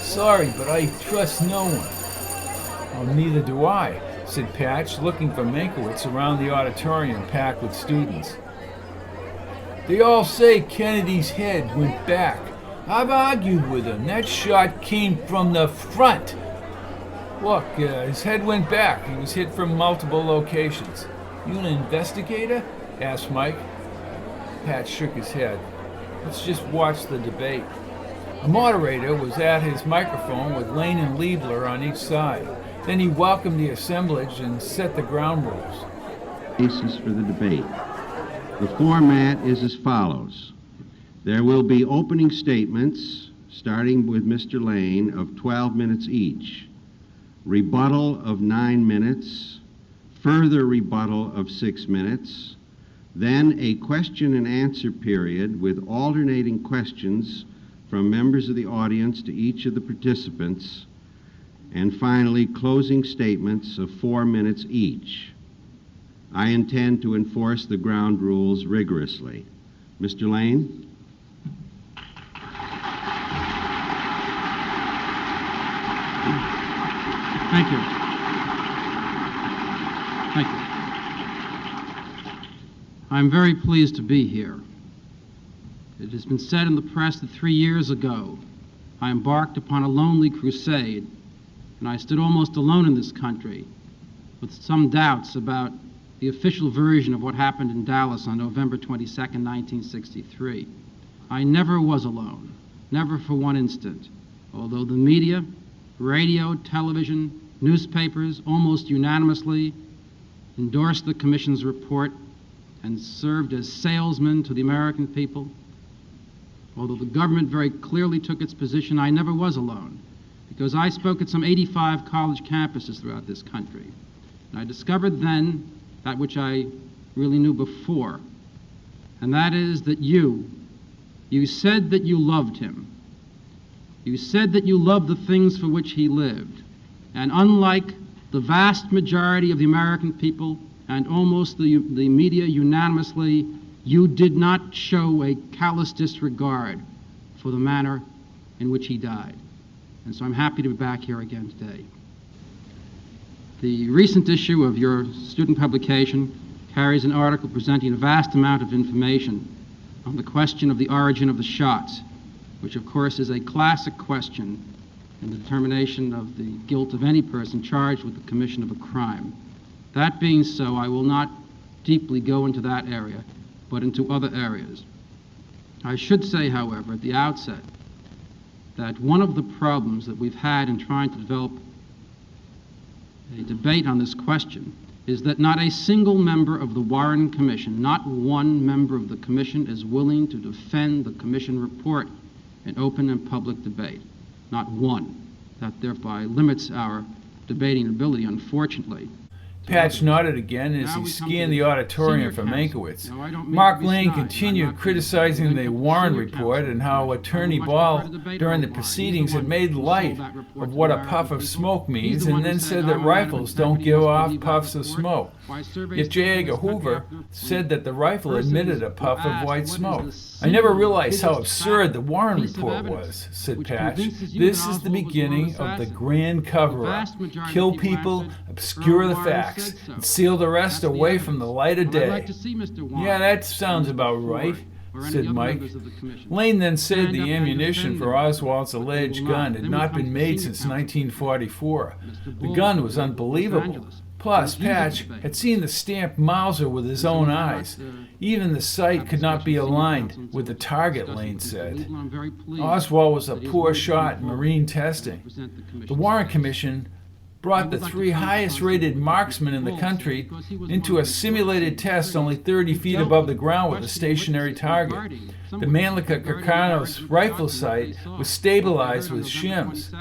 Sorry, but I trust no one. Well, neither do I, said Patch, looking for Meinkewitz around the auditorium packed with students. They all say Kennedy's head went back. I've argued with them. That shot came from the front. Look, his head went back. He was hit from multiple locations. You an investigator? Asked Mike. Patch shook his head. Let's just watch the debate. The moderator was at his microphone with Lane and Liebler on each side. Then he welcomed the assemblage and set the ground rules. Basis for the debate. The format is as follows. There will be opening statements, starting with Mr. Lane, of 12 minutes each. Rebuttal of 9 minutes. Further rebuttal of 6 minutes. Then a question and answer period with alternating questions from members of the audience to each of the participants, and finally closing statements of 4 minutes each. I intend to enforce the ground rules rigorously. Mr. Lane? Thank you. Thank you. I'm very pleased to be here. It has been said in the press that 3 years ago, I embarked upon a lonely crusade, and I stood almost alone in this country with some doubts about the official version of what happened in Dallas on November 22nd, 1963. I never was alone, never for one instant, although the media, radio, television, newspapers almost unanimously endorsed the Commission's report and served as salesmen to the American people. Although the government very clearly took its position, I never was alone, because I spoke at some 85 college campuses throughout this country. And I discovered then that which I really knew before, and that is that you said that you loved him. You said that you loved the things for which he lived. And unlike the vast majority of the American people and almost the media unanimously, you did not show a callous disregard for the manner in which he died. And so I'm happy to be back here again today. The recent issue of your student publication carries an article presenting a vast amount of information on the question of the origin of the shots, which of course is a classic question in the determination of the guilt of any person charged with the commission of a crime. That being so, I will not deeply go into that area, but into other areas. I should say, however, at the outset, that one of the problems that we've had in trying to develop a debate on this question is that not a single member of the Warren Commission, not one member of the Commission, is willing to defend the Commission report in open and public debate. Not one. That thereby limits our debating ability, unfortunately. Patch nodded again as he scanned the auditorium for Meinkewitz. Mark Lane continued criticizing the Warren report and how Attorney Ball during the proceedings had made light of what a puff of smoke means and then said that rifles don't give off puffs of smoke. Yet J. Edgar Hoover said that the rifle emitted a puff of white smoke. I never realized how absurd the Warren report was, said Patch. This is the beginning of the grand cover-up. Kill people, obscure the facts, and seal the rest away from the light of day. Yeah, that sounds about right, said Mike. Lane then said the ammunition for Oswald's alleged gun had not been made since 1944. The gun was unbelievable. Plus, Patch had seen the stamped Mauser with his own eyes. Even the sight could not be aligned with the target, Lane said. Oswald was a poor shot in Marine testing. The Warren Commission brought the 3 highest-rated marksmen in the country into a simulated test only 30 feet above the ground with a stationary target. The Mannlicher-Carcanos rifle sight was stabilized with shims.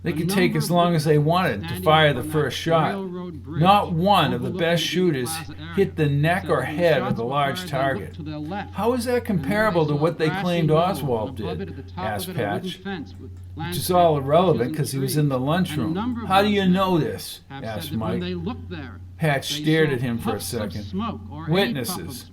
They could take as long as they wanted to fire the first shot. Not one of the best shooters hit the neck or head of the large target. How is that comparable to what they claimed Oswald did? Asked Patch. Which is all irrelevant because he was in the lunchroom. How do you know this? Asked Mike. Patch stared at him for a second. Witnesses.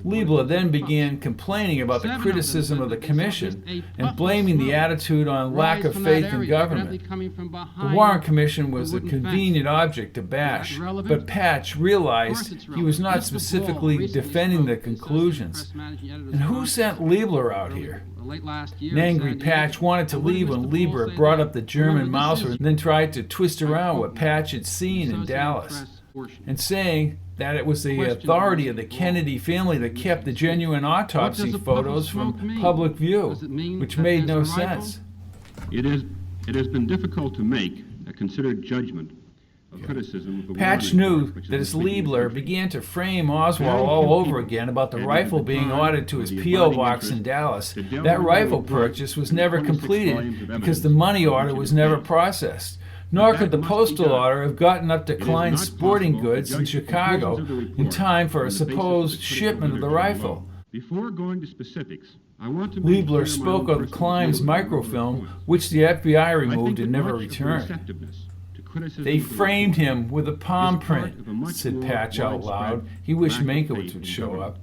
Liebler then began complaining about the criticism of the commission and blaming the attitude on lack of faith in government. The Warren Commission was a convenient object to bash, but Patch realized he was not specifically defending the conclusions. And who sent Liebler out here? An angry Patch wanted to leave when Lieber brought up the German Mauser and then tried to twist around what Patch had seen in Dallas, and saying that it was the authority of the Kennedy family that kept the genuine autopsy photos from public view, which made no sense. It has been difficult to make a considered judgment. Patch knew that as Liebler began to frame Oswald all over again about the rifle being ordered to his P.O. box in Dallas, that rifle purchase was never completed because the money order was never processed. Nor could the postal order have gotten up to Klein's Sporting Goods in Chicago in time for a supposed shipment of the rifle. Before going to specifics, Liebler spoke of Klein's microfilm, which the FBI removed and never returned. They framed him with a palm print, said Patch out loud. He wished Meinkewitz would show up.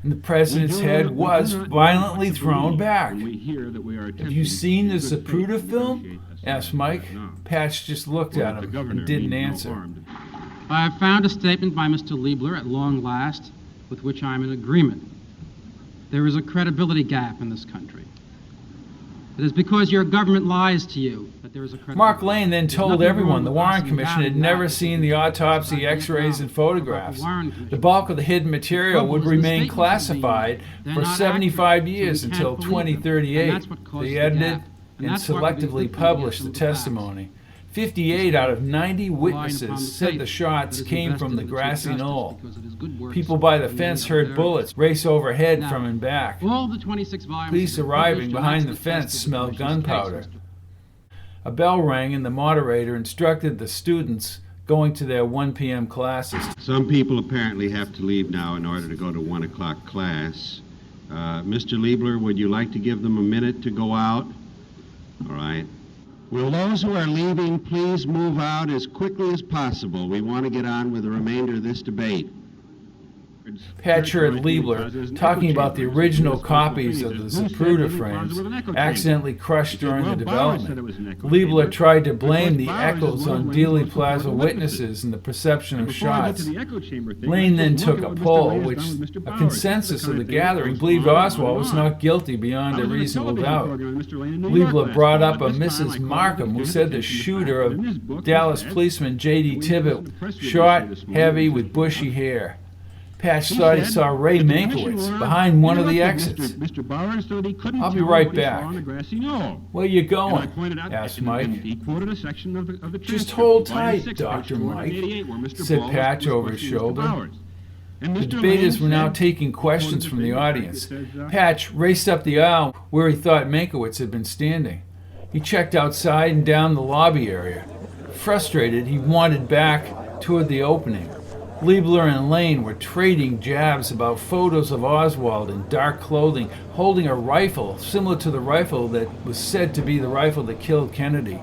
And the president's head was violently thrown back. Have you seen the Zapruder film? Asked Mike. Patch just looked at him and didn't answer. I have found a statement by Mr. Liebler at long last with which I am in agreement. There is a credibility gap in this country. It is because your government lies to you that there is a credibility. Mark Lane then told everyone the Warren Commission had never seen the autopsy x-rays and photographs. The bulk of the hidden material would remain classified for 75 years until 2038. They edited and selectively published the testimony. 58 out of 90 witnesses said the shots came from the grassy knoll. People by the fence heard bullets race overhead from and back. Police arriving behind the fence smelled gunpowder. A bell rang and the moderator instructed the students going to their 1 p.m. classes. Some people apparently have to leave now in order to go to 1 o'clock class. Mr. Liebler, would you like to give them a minute to go out? All right. Will those who are leaving please move out as quickly as possible? We want to get on with the remainder of this debate. Patch heard Liebler talking about the original copies of the Zapruder frames accidentally crushed during the development. Liebler tried to blame the echoes on Dealey Plaza witnesses and the perception of shots. Lane then took a poll, which a consensus of the gathering believed Oswald was not guilty beyond a reasonable doubt. Liebler brought up a Mrs. Markham, who said the shooter of Dallas policeman J.D. Tibbet, short, heavy, with bushy hair. Patch thought he saw Ray Meinkewitz behind one of the exits. I'll be right back. Where you going? Asked Mike. Just hold tight, Dr. Mike, said Patch over his shoulder. The debaters were now taking questions from the audience. Patch raced up the aisle where he thought Meinkewitz had been standing. He checked outside and down the lobby area. Frustrated, he wandered back toward the opening. Liebler and Lane were trading jabs about photos of Oswald in dark clothing, holding a rifle similar to the rifle that was said to be the rifle that killed Kennedy.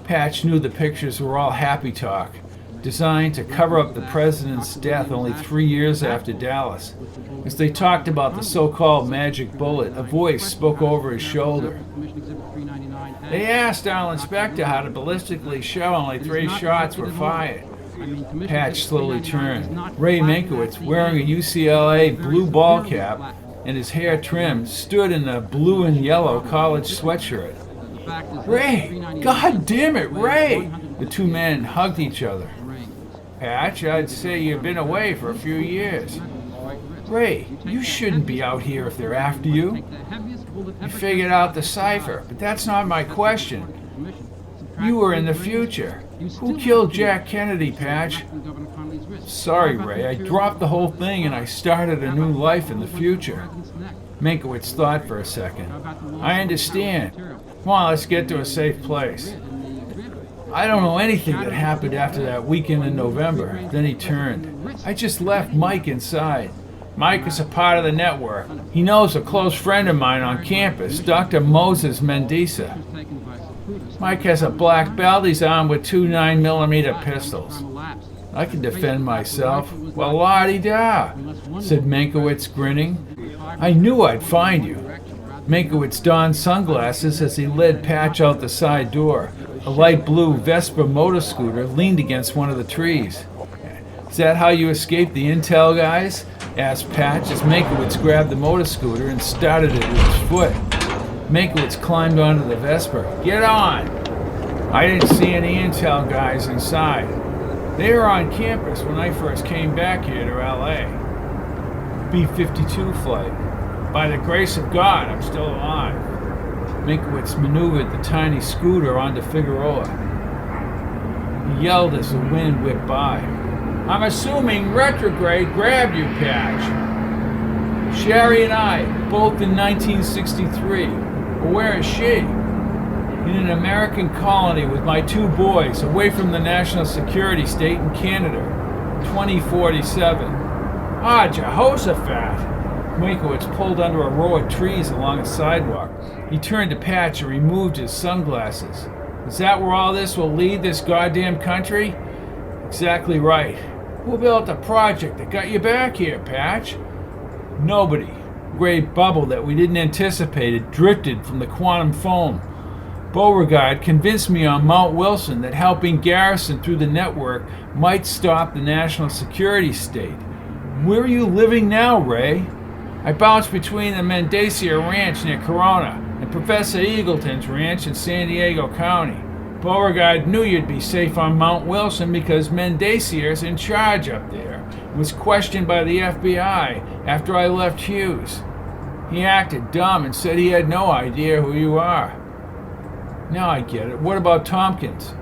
Patch knew the pictures were all happy talk, designed to cover up the president's death only 3 years after Dallas. As they talked about the so-called magic bullet, a voice spoke over his shoulder. They asked our inspector how to ballistically show only 3 shots were fired. Patch slowly turned. Ray Meinkewitz, wearing a UCLA blue ball cap and his hair trimmed, stood in a blue and yellow college sweatshirt. Ray! God damn it, Ray! The two men hugged each other. Patch, I'd say you've been away for a few years. Ray, you shouldn't be out here if they're after you. You figured out the cipher, but that's not my question. You were in the future. Who killed Jack Kennedy, Patch? Sorry, Ray. I dropped the whole thing and I started a new life in the future. Meinkewitz thought for a second. I understand. Come on, let's get to a safe place. I don't know anything that happened after that weekend in November. Then he turned. I just left Mike inside. Mike is a part of the network. He knows a close friend of mine on campus, Dr. Moses Mendiza. Mike has a black belt. He's armed with 2 9mm pistols. I can defend myself. Well, la-di-da, said Meinkewitz, grinning. I knew I'd find you. Meinkewitz donned sunglasses as he led Patch out the side door. A light blue Vespa motor scooter leaned against one of the trees. Is that how you escaped the intel guys? Asked Patch as Meinkewitz grabbed the motor scooter and started it with his foot. Meinkewitz climbed onto the Vespa. Get on! I didn't see any intel guys inside. They were on campus when I first came back here to LA. B-52 flight. By the grace of God, I'm still alive. Meinkewitz maneuvered the tiny scooter onto Figueroa. He yelled as the wind whipped by. I'm assuming retrograde grabbed you, Patch. Sherry and I, both in 1963. Well, where is she? In an American colony with my 2 boys, away from the national security state in Canada. 2047. Ah, Jehoshaphat! Meinkewitz pulled under a row of trees along a sidewalk. He turned to Patch and removed his sunglasses. Is that where all this will lead this goddamn country? Exactly right. Who built the project that got you back here, Patch? Nobody. Great bubble that we didn't anticipate had drifted from the quantum foam. Beauregard convinced me on Mount Wilson that helping Garrison through the network might stop the national security state. Where are you living now, Ray? I bounced between the Mendicia Ranch near Corona and Professor Eagleton's ranch in San Diego County. Beauregard knew you'd be safe on Mount Wilson because Mendicia's in charge up there and was questioned by the FBI after I left Hughes. He acted dumb and said he had no idea who you are. Now I get it. What about Tompkins?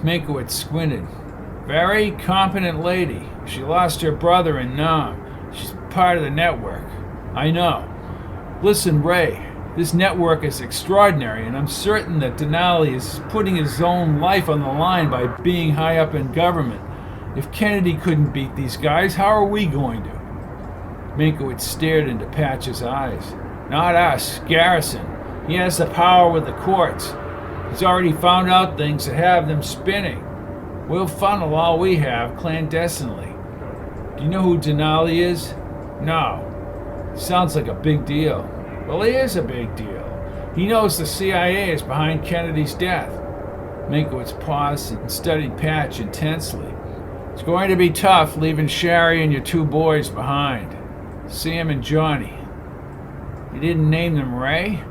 Meinkewitz squinted. Very competent lady. She lost her brother in Nam. She's part of the network. I know. Listen, Ray, this network is extraordinary, and I'm certain that Denali is putting his own life on the line by being high up in government. If Kennedy couldn't beat these guys, how are we going to? Meinkewitz stared into Patch's eyes. Not us, Garrison. He has the power with the courts. He's already found out things that have them spinning. We'll funnel all we have clandestinely. Do you know who Denali is? No. Sounds like a big deal. Well, he is a big deal. He knows the CIA is behind Kennedy's death. Meinkewitz paused and studied Patch intensely. It's going to be tough leaving Sherry and your 2 boys behind. Sam and Johnny. You didn't name them Ray?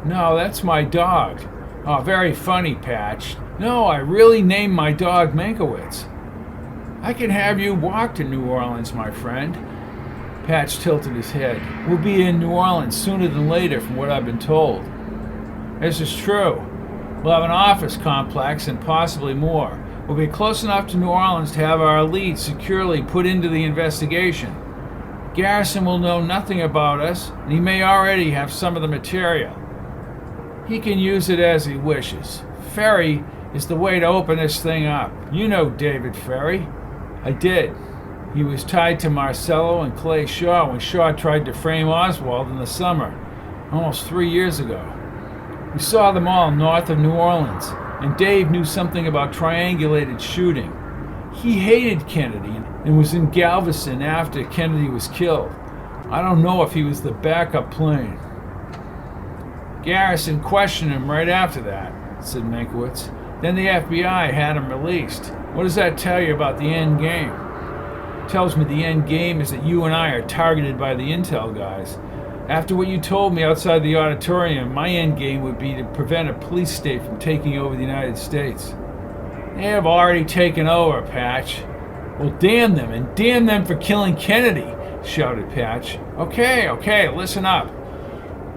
No, that's my dog. Oh, very funny, Patch. No, I really named my dog Meinkewitz. I can have you walk to New Orleans, my friend. Patch tilted his head. We'll be in New Orleans sooner than later, from what I've been told. This is true. We'll have an office complex and possibly more. We'll be close enough to New Orleans to have our lead securely put into the investigation. Garrison will know nothing about us, and he may already have some of the material. He can use it as he wishes. Ferry is the way to open this thing up. You know David Ferry." I did. He was tied to Marcello and Clay Shaw when Shaw tried to frame Oswald in the summer, almost 3 years ago. We saw them all north of New Orleans, and Dave knew something about triangulated shooting. He hated Kennedy and was in Galveston after Kennedy was killed. I don't know if he was the backup plane. Garrison questioned him right after that, said Meinkewitz. Then the FBI had him released. What does that tell you about the end game? It tells me the end game is that you and I are targeted by the intel guys. After what you told me outside the auditorium, my end game would be to prevent a police state from taking over the United States. They have already taken over, Patch. Well, damn them, and damn them for killing Kennedy, shouted Patch. Okay, listen up.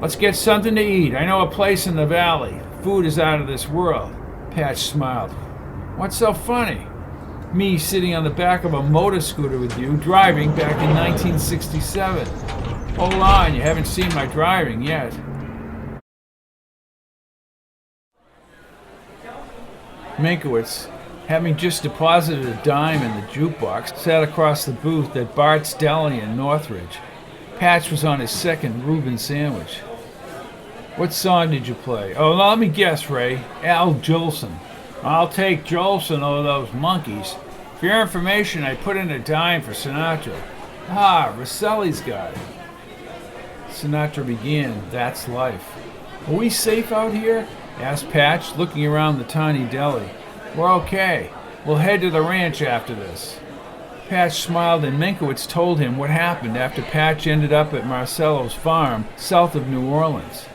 Let's get something to eat. I know a place in the valley. Food is out of this world. Patch smiled. What's so funny? Me sitting on the back of a motor scooter with you, driving back in 1967. Hold on, you haven't seen my driving yet. Meinkewitz, having just deposited a dime in the jukebox, sat across the booth at Bart's Deli in Northridge. Patch was on his second Reuben sandwich. What song did you play? Oh, let me guess, Ray. Al Jolson. I'll take Jolson over those monkeys. For your information, I put in a dime for Sinatra. Ah, Roselli's got it. Sinatra began, That's Life. Are we safe out here? Asked Patch, looking around the tiny deli. We're okay. We'll head to the ranch after this. Patch smiled and Meinkewitz told him what happened after Patch ended up at Marcello's farm south of New Orleans.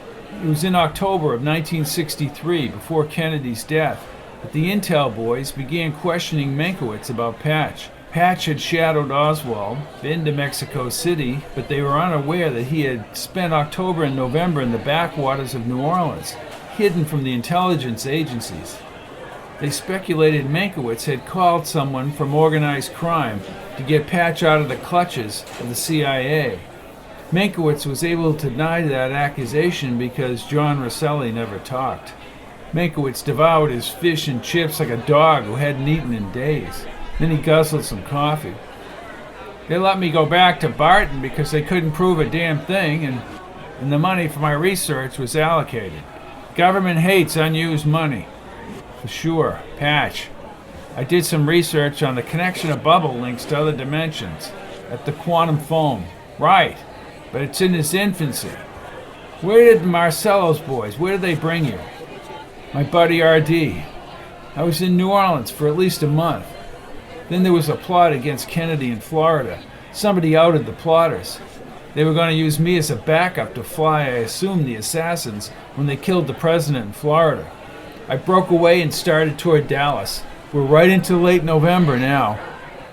It was in October of 1963, before Kennedy's death, that the intel boys began questioning Meinkewitz about Patch. Patch had shadowed Oswald, been to Mexico City, but they were unaware that he had spent October and November in the backwaters of New Orleans, hidden from the intelligence agencies. They speculated Meinkewitz had called someone from organized crime to get Patch out of the clutches of the CIA. Meinkewitz was able to deny that accusation because John Roselli never talked. Meinkewitz devoured his fish and chips like a dog who hadn't eaten in days. Then he guzzled some coffee. They let me go back to Barton because they couldn't prove a damn thing, and the money for my research was allocated. Government hates unused money. For sure, Patch. I did some research on the connection of bubble links to other dimensions at the quantum foam. Right, but it's in its infancy. Where did Marcello's boys, where did they bring you? My buddy R.D. I was in New Orleans for at least a month. Then there was a plot against Kennedy in Florida. Somebody outed the plotters. They were going to use me as a backup to fly, I assume, the assassins when they killed the president in Florida. I broke away and started toward Dallas. We're right into late November now.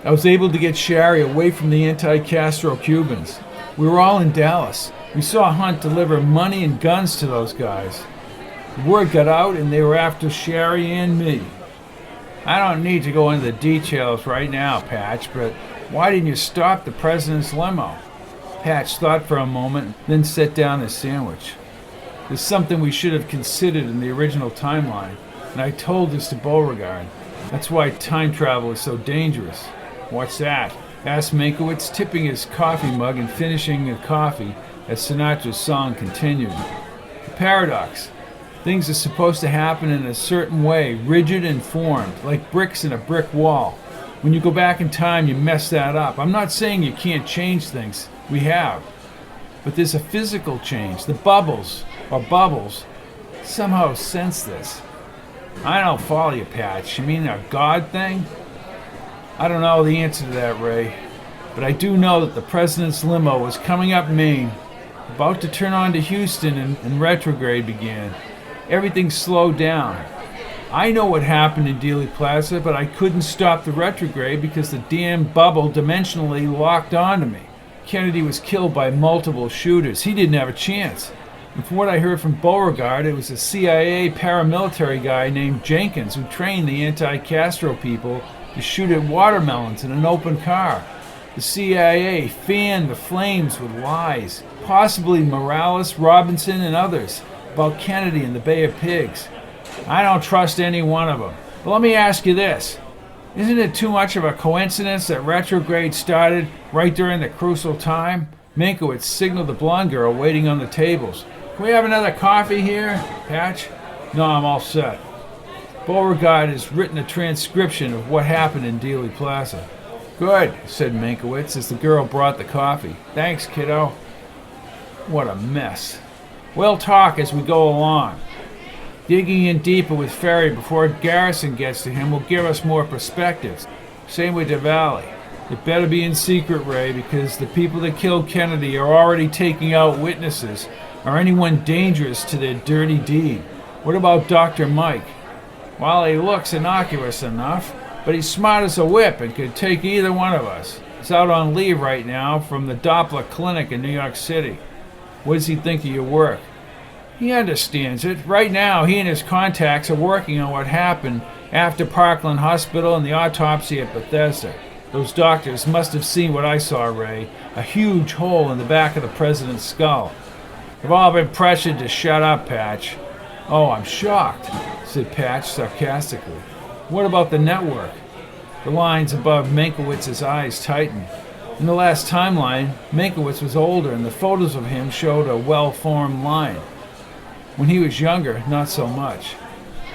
I was able to get Sherry away from the anti-Castro Cubans. We were all in Dallas. We saw Hunt deliver money and guns to those guys. The word got out and they were after Sherry and me. I don't need to go into the details right now, Patch, but why didn't you stop the president's limo? Patch thought for a moment, then set down his sandwich. There's something we should have considered in the original timeline, and I told this to Beauregard. That's why time travel is so dangerous. What's that? Asked Meinkewitz, tipping his coffee mug and finishing the coffee as Sinatra's song continued. The paradox. Things are supposed to happen in a certain way, rigid and formed, like bricks in a brick wall. When you go back in time, you mess that up. I'm not saying you can't change things. We have. But there's a physical change. The bubbles, somehow sense this. I don't follow you, Patch. You mean a God thing? I don't know the answer to that, Ray. But I do know that the president's limo was coming up Maine, about to turn on to Houston, and retrograde began. Everything slowed down. I know what happened in Dealey Plaza, but I couldn't stop the retrograde because the damn bubble dimensionally locked onto me. Kennedy was killed by multiple shooters. He didn't have a chance. And from what I heard from Beauregard, it was a CIA paramilitary guy named Jenkins who trained the anti-Castro people to shoot at watermelons in an open car. The CIA fanned the flames with lies, possibly Morales, Robinson, and others, about Kennedy and the Bay of Pigs. I don't trust any one of them. But let me ask you this. Isn't it too much of a coincidence that retrograde started right during the crucial time? Meinkewitz signaled the blonde girl waiting on the tables. Can we have another coffee here, Patch? No, I'm all set. Beauregard has written a transcription of what happened in Dealey Plaza. Good, said Meinkewitz as the girl brought the coffee. Thanks, kiddo. What a mess. We'll talk as we go along. Digging in deeper with Ferry before Garrison gets to him will give us more perspectives. Same with DeValley. It better be in secret, Ray, because the people that killed Kennedy are already taking out witnesses or anyone dangerous to their dirty deed. What about Dr. Mike? Well, he looks innocuous enough, but he's smart as a whip and could take either one of us. He's out on leave right now from the Doppler Clinic in New York City. What does he think of your work? He understands it. Right now, he and his contacts are working on what happened after Parkland Hospital and the autopsy at Bethesda. Those doctors must have seen what I saw, Ray, a huge hole in the back of the president's skull. They've all been pressured to shut up, Patch. Oh, I'm shocked, said Patch sarcastically. What about the network? The lines above Menkiewicz's eyes tightened. In the last timeline, Meinkewitz was older and the photos of him showed a well-formed line. When he was younger, not so much.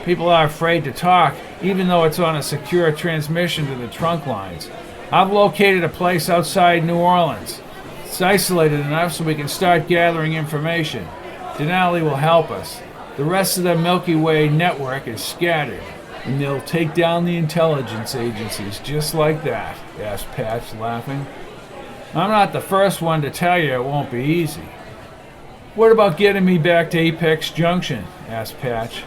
People are afraid to talk, even though it's on a secure transmission to the trunk lines. I've located a place outside New Orleans. It's isolated enough so we can start gathering information. Denali will help us. The rest of the Milky Way Network is scattered, and they'll take down the intelligence agencies just like that, asked Patch, laughing. I'm not the first one to tell you it won't be easy. What about getting me back to Apex Junction? Asked Patch.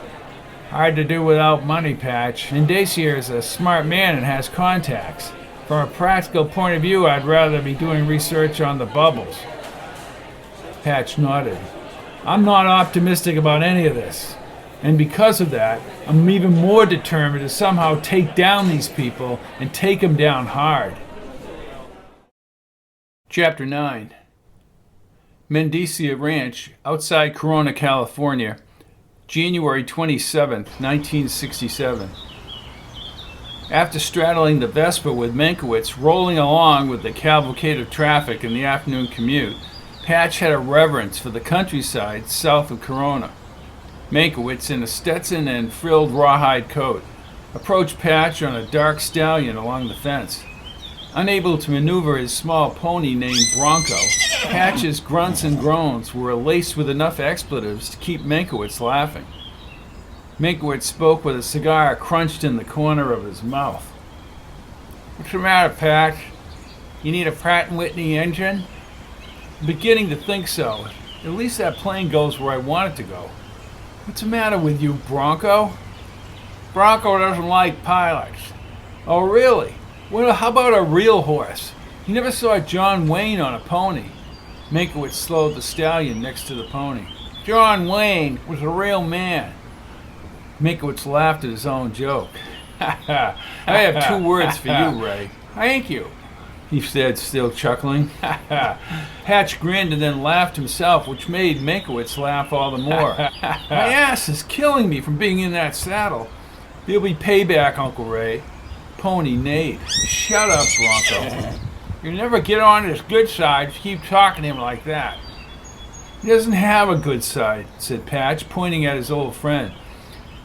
Hard to do without money, Patch. And Dacier is a smart man and has contacts. From a practical point of view, I'd rather be doing research on the bubbles. Patch nodded. I'm not optimistic about any of this. And because of that, I'm even more determined to somehow take down these people and take them down hard. Chapter 9. Mendicia Ranch, outside Corona, California, January 27, 1967. After straddling the Vespa with Meinkewitz, rolling along with the cavalcade of traffic in the afternoon commute, Patch had a reverence for the countryside south of Corona. Meinkewitz, in a Stetson and frilled rawhide coat, approached Patch on a dark stallion along the fence. Unable to maneuver his small pony named Bronco, Patch's grunts and groans were laced with enough expletives to keep Meinkewitz laughing. Meinkewitz spoke with a cigar crunched in the corner of his mouth. What's the matter, Patch? You need a Pratt & Whitney engine? I'm beginning to think so. At least that plane goes where I want it to go. What's the matter with you, Bronco? Bronco doesn't like pilots. Oh, really? Well, how about a real horse? You never saw John Wayne on a pony. Meinkewitz slowed the stallion next to the pony. John Wayne was a real man. Meinkewitz laughed at his own joke. I have 2 words for you, Ray. Thank you, he said, still chuckling. Patch grinned and then laughed himself, which made Meinkewitz laugh all the more. My ass is killing me from being in that saddle. There'll be payback, Uncle Ray. Pony neighed. Shut up, Bronco. You never get on his good side if you keep talking to him like that. He doesn't have a good side, said Patch, pointing at his old friend.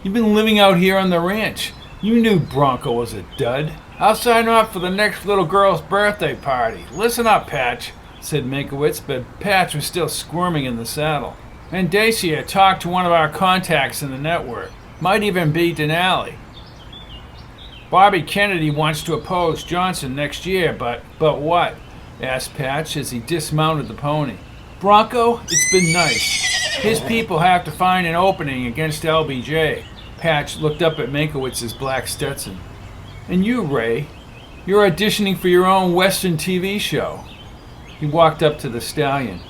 You've been living out here on the ranch. You knew Bronco was a dud. I'll sign off for the next little girl's birthday party. Listen up, Patch, said Meinkewitz, but Patch was still squirming in the saddle. And Dacier talked to one of our contacts in the network. Might even be Denali. Bobby Kennedy wants to oppose Johnson next year, but what? Asked Patch as he dismounted the pony. Bronco, it's been nice. His people have to find an opening against LBJ. Patch looked up at Menkiewicz's black Stetson. And you, Ray, you're auditioning for your own Western TV show. He walked up to the stallion.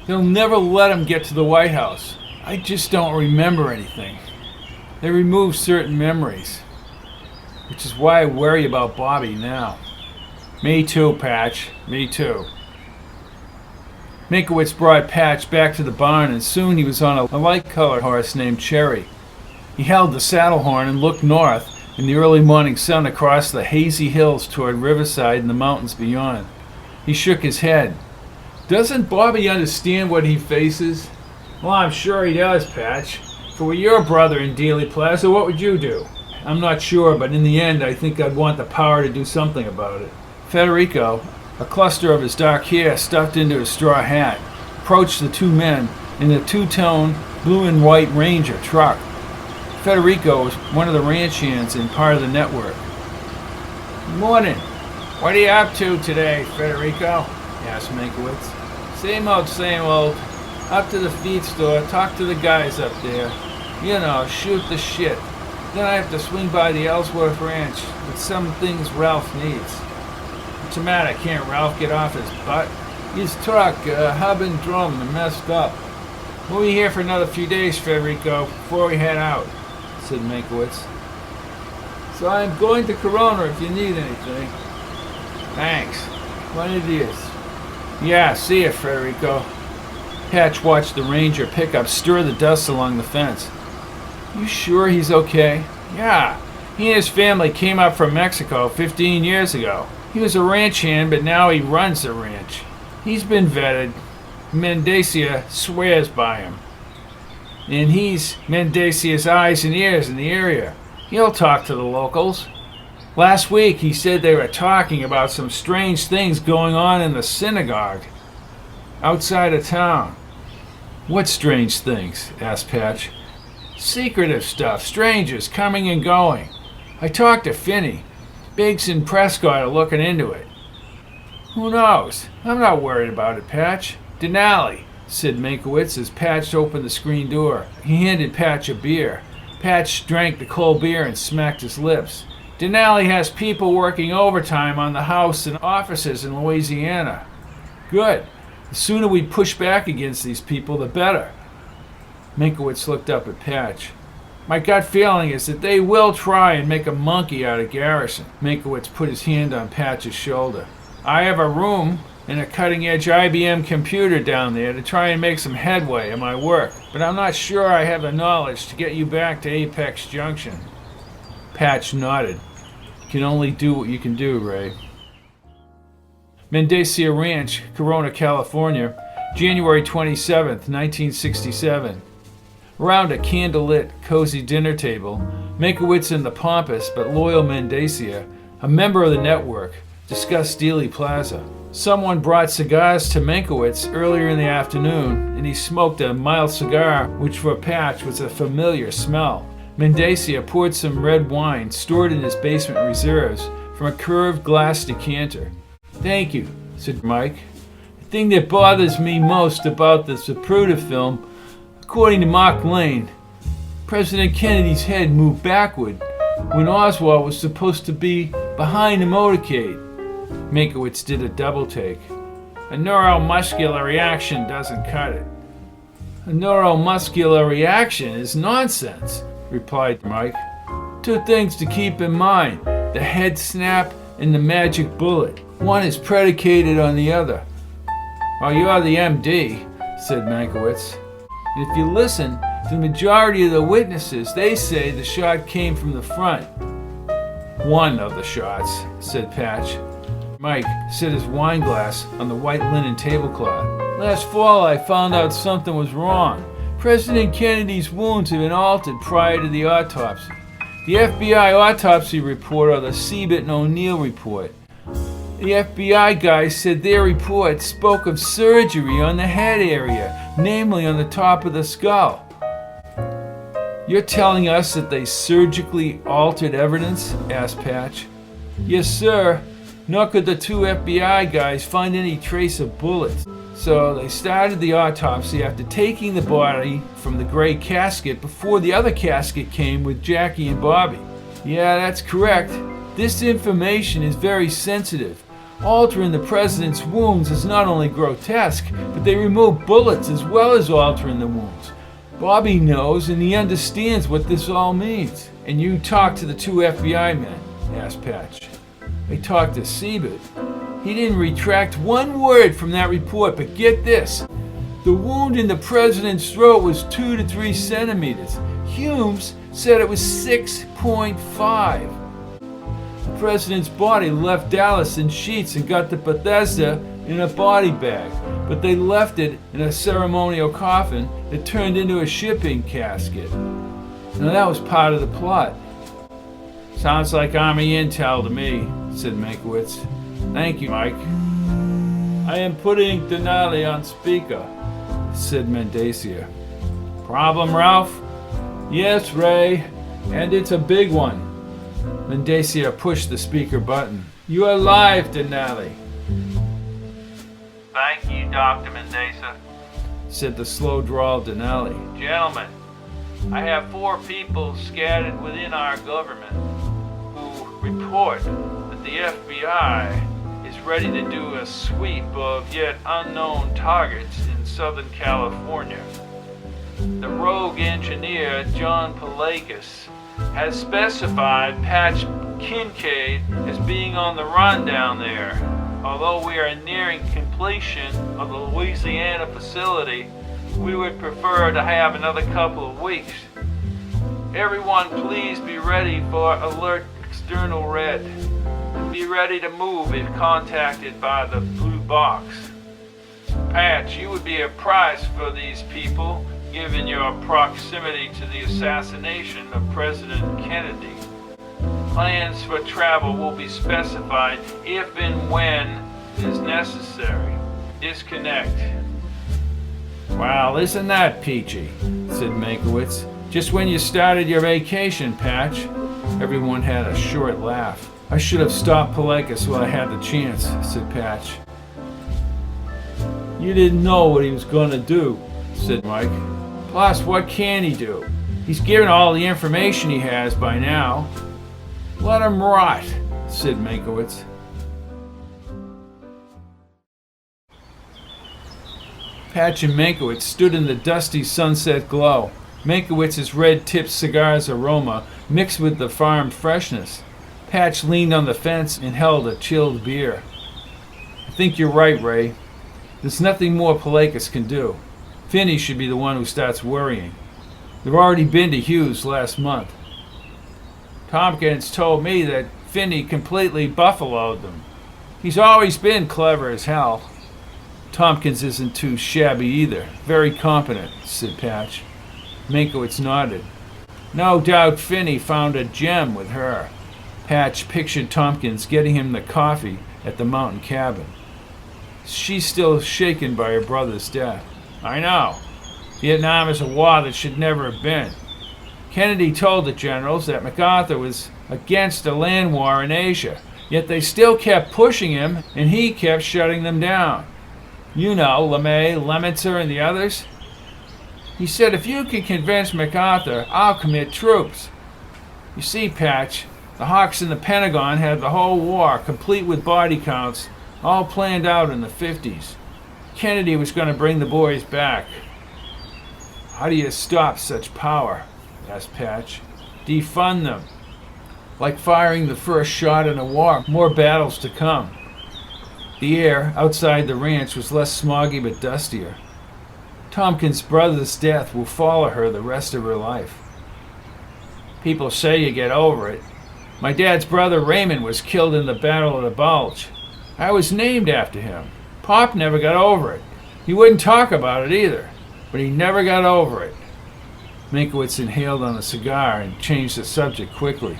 They'll never let him get to the White House. I just don't remember anything. They removed certain memories. Which is why I worry about Bobby now. Me too, Patch. Me too. Meinkewitz brought Patch back to the barn, and soon he was on a light-colored horse named Cherry. He held the saddle horn and looked north in the early morning sun across the hazy hills toward Riverside and the mountains beyond. He shook his head. Doesn't Bobby understand what he faces? Well, I'm sure he does, Patch. If it were your brother in Dealey Plaza, what would you do? I'm not sure, but in the end, I think I'd want the power to do something about it. Federico, a cluster of his dark hair stuffed into his straw hat, approached the two men in a two-tone blue and white Ranger truck. Federico was one of the ranch hands and part of the network. Morning. What are you up to today, Federico? Asked Meinkewitz. Same old. Up to the feed store, talk to the guys up there. You know, shoot the shit. Then I have to swing by the Ellsworth Ranch with some things Ralph needs. What's the matter? Can't Ralph get off his butt? His truck, hub and drum, and messed up. We'll be here for another few days, Federico, before we head out, said Meinkewitz. So I'm going to Corona if you need anything. Thanks. Buenos dias. Yeah, see ya, Federico. Patch watched the Ranger pickup stir the dust along the fence. You sure he's okay? Yeah. He and his family came up from Mexico 15 years ago. He was a ranch hand, but now he runs the ranch. He's been vetted. Mendacia swears by him. And he's Mendacia's eyes and ears in the area. He'll talk to the locals. Last week he said they were talking about some strange things going on in the synagogue outside of town. What strange things? Asked Patch. Secretive stuff, strangers coming and going. I talked to Finney. Biggs and Prescott are looking into it. Who knows? I'm not worried about it, Patch. Denali, said Meinkewitz as Patch opened the screen door. He handed Patch a beer. Patch drank the cold beer and smacked his lips. Denali has people working overtime on the house and offices in Louisiana. Good. The sooner we push back against these people, the better. Meinkewitz looked up at Patch. My gut feeling is that they will try and make a monkey out of Garrison. Meinkewitz put his hand on Patch's shoulder. I have a room and a cutting-edge IBM computer down there to try and make some headway in my work, but I'm not sure I have the knowledge to get you back to Apex Junction. Patch nodded. You can only do what you can do, Ray. Mendacia Ranch, Corona, California, January 27th, 1967. Around a candlelit, cozy dinner table, Meinkewitz and the pompous but loyal Mendacia, a member of the network, discussed Dealey Plaza. Someone brought cigars to Meinkewitz earlier in the afternoon, and he smoked a mild cigar, which for Patch was a familiar smell. Mendacia poured some red wine stored in his basement reserves from a curved glass decanter. Thank you, said Mike. The thing that bothers me most about this operative film, according to Mark Lane, President Kennedy's head moved backward when Oswald was supposed to be behind the motorcade. Meinkewitz did a double take. A neuromuscular reaction doesn't cut it. A neuromuscular reaction is nonsense, replied Mike. Two things to keep in mind, the head snap and the magic bullet. One is predicated on the other. Well, you're the MD, said Meinkewitz. And if you listen to the majority of the witnesses, they say the shot came from the front. One of the shots, said Patch. Mike set his wine glass on the white linen tablecloth. Last fall I found out something was wrong. President Kennedy's wounds had been altered prior to the autopsy. The FBI autopsy report or the Siebert and O'Neill report. The FBI guys said their report spoke of surgery on the head area, namely on the top of the skull. You're telling us that they surgically altered evidence? Asked Patch. Yes, sir. Nor could the two FBI guys find any trace of bullets. So they started the autopsy after taking the body from the gray casket before the other casket came with Jackie and Bobby. Yeah, that's correct. This information is very sensitive. Altering the president's wounds is not only grotesque, but they remove bullets as well as altering the wounds. Bobby knows and he understands what this all means. And you talked to the two FBI men? Asked Patch. I talked to Siebert. He didn't retract one word from that report, but get this. The wound in the president's throat was 2 to 3 centimeters. Hughes, said it was 6.5. The president's body left Dallas in sheets and got to Bethesda in a body bag, but they left it in a ceremonial coffin that turned into a shipping casket. Now that was part of the plot. Sounds like Army intel to me, said Meinkewitz. Thank you, Mike. I am putting Denali on speaker, said Mendacia. Problem, Ralph? Yes, Ray, and it's a big one. Mendacia pushed the speaker button. You are live, Denali. Thank you, Dr. Mendacia, said the slow-drawled Denali. Gentlemen, I have 4 people scattered within our government who report that the FBI is ready to do a sweep of yet unknown targets in Southern California. The rogue engineer, John Palakis, has specified Patch Kincaid as being on the run down there. Although we are nearing completion of the Louisiana facility, we would prefer to have another couple of weeks. Everyone please be ready for alert external red. Be ready to move if contacted by the blue box. Patch, you would be a prize for these people, given your proximity to the assassination of President Kennedy. Plans for travel will be specified if and when is necessary. Disconnect. Well, isn't that peachy, said Meinkewitz. Just when you started your vacation, Patch. Everyone had a short laugh. I should have stopped Palakis while I had the chance, said Patch. You didn't know what he was going to do, said Mike. Plus, what can he do? He's given all the information he has by now. Let him rot, said Meinkewitz. Patch and Meinkewitz stood in the dusty sunset glow. Menkiewitz's red-tipped cigar's aroma mixed with the farm freshness. Patch leaned on the fence and held a chilled beer. I think you're right, Ray. There's nothing more Palakis can do. Phineas should be the one who starts worrying. They've already been to Hughes last month. Tompkins told me that Phineas completely buffaloed them. He's always been clever as hell. Tompkins isn't too shabby either. Very competent, said Patch. Meinkewitz nodded. No doubt Phineas found a gem with her. Patch pictured Tompkins getting him the coffee at the mountain cabin. She's still shaken by her brother's death. I know. Vietnam is a war that should never have been. Kennedy told the generals that MacArthur was against a land war in Asia, yet they still kept pushing him, and he kept shutting them down. You know, LeMay, Lemitzer, and the others. He said, if you can convince MacArthur, I'll commit troops. You see, Patch, the Hawks in the Pentagon had the whole war, complete with body counts, all planned out in the 50s. Kennedy was going to bring the boys back. How do you stop such power? Asked Patch. Defund them. Like firing the first shot in a war, more battles to come. The air outside the ranch was less smoggy but dustier. Tompkins' brother's death will follow her the rest of her life. People say you get over it. My dad's brother Raymond was killed in the Battle of the Bulge. I was named after him. Pop never got over it. He wouldn't talk about it either, but he never got over it. Meinkewitz inhaled on a cigar and changed the subject quickly.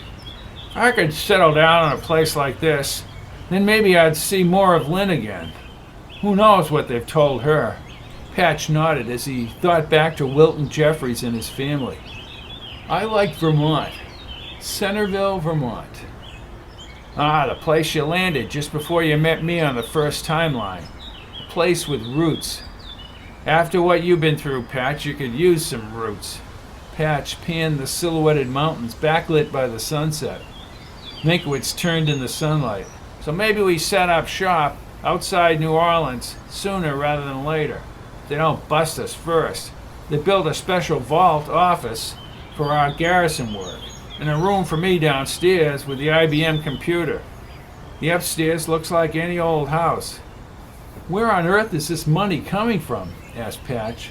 If I could settle down in a place like this, then maybe I'd see more of Lynn again. Who knows what they've told her? Patch nodded as he thought back to Wilton Jeffries and his family. I like Vermont. Centerville, Vermont. Ah, the place you landed just before you met me on the first timeline. A place with roots. After what you've been through, Patch, you could use some roots. Patch panned the silhouetted mountains backlit by the sunset. Meinkewitz turned in the sunlight. So maybe we set up shop outside New Orleans sooner rather than later. They don't bust us first. They built a special vault office for our garrison work, and a room for me downstairs with the IBM computer. The upstairs looks like any old house. Where on earth is this money coming from? Asked Patch.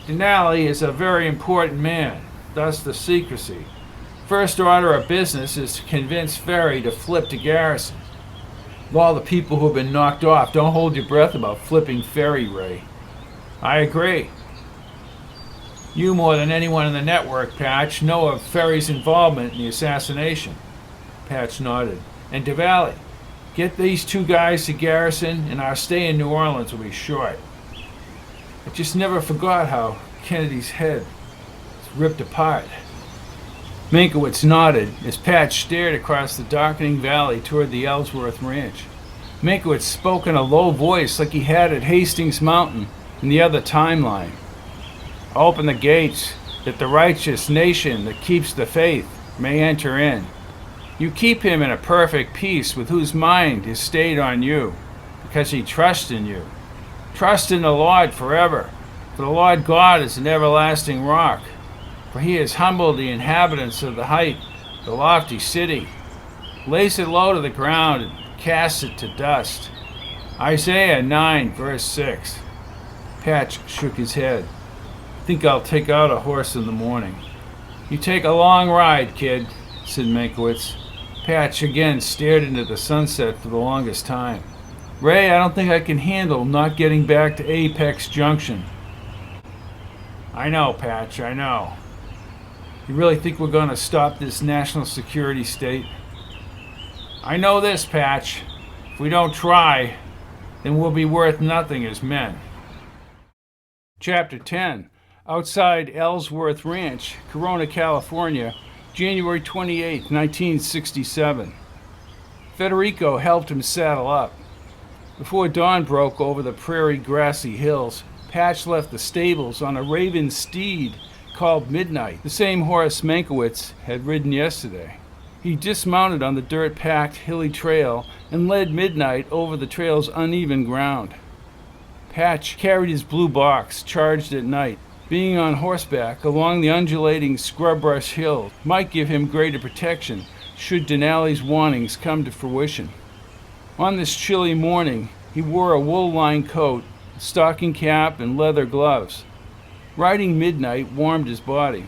Denali is a very important man. thus the secrecy. First order of business is to convince Ferry to flip to Garrison. Of all the people who have been knocked off, don't hold your breath about flipping Ferry, Ray. I agree. You, more than anyone in the network, Patch, know of Ferry's involvement in the assassination. Patch nodded. And DeValley, get these two guys to Garrison, and our stay in New Orleans will be short. I just never forgot how Kennedy's head was ripped apart. Meinkewitz nodded as Patch stared across the darkening valley toward the Ellsworth Ranch. Meinkewitz spoke in a low voice like he had at Hastings Mountain in the other timeline. Open the gates, that the righteous nation that keeps the faith may enter in. You keep him in a perfect peace with whose mind is stayed on you, because he trusts in you. Trust in the Lord forever, for the Lord God is an everlasting rock. For he has humbled the inhabitants of the height, the lofty city, lays it low to the ground and casts it to dust. Isaiah 9, verse 6. Patch shook his head. Think I'll take out a horse in the morning. You take a long ride, kid, said Meinkewitz. Patch again stared into the sunset for the longest time. Ray, I don't think I can handle not getting back to Apex Junction. I know, Patch, I know. You really think we're going to stop this national security state? I know this, Patch. If we don't try, then we'll be worth nothing as men. Chapter 10. Outside Ellsworth Ranch, Corona, California, January 28, 1967. Federico helped him saddle up. Before dawn broke over the prairie grassy hills, Patch left the stables on a raven steed called Midnight, the same horse Meinkewitz had ridden yesterday. He dismounted on the dirt-packed, hilly trail and led Midnight over the trail's uneven ground. Patch carried his blue box, charged at night. Being on horseback along the undulating scrub-brush hill might give him greater protection should Denali's warnings come to fruition. On this chilly morning, he wore a wool-lined coat, a stocking cap, and leather gloves. Riding Midnight warmed his body.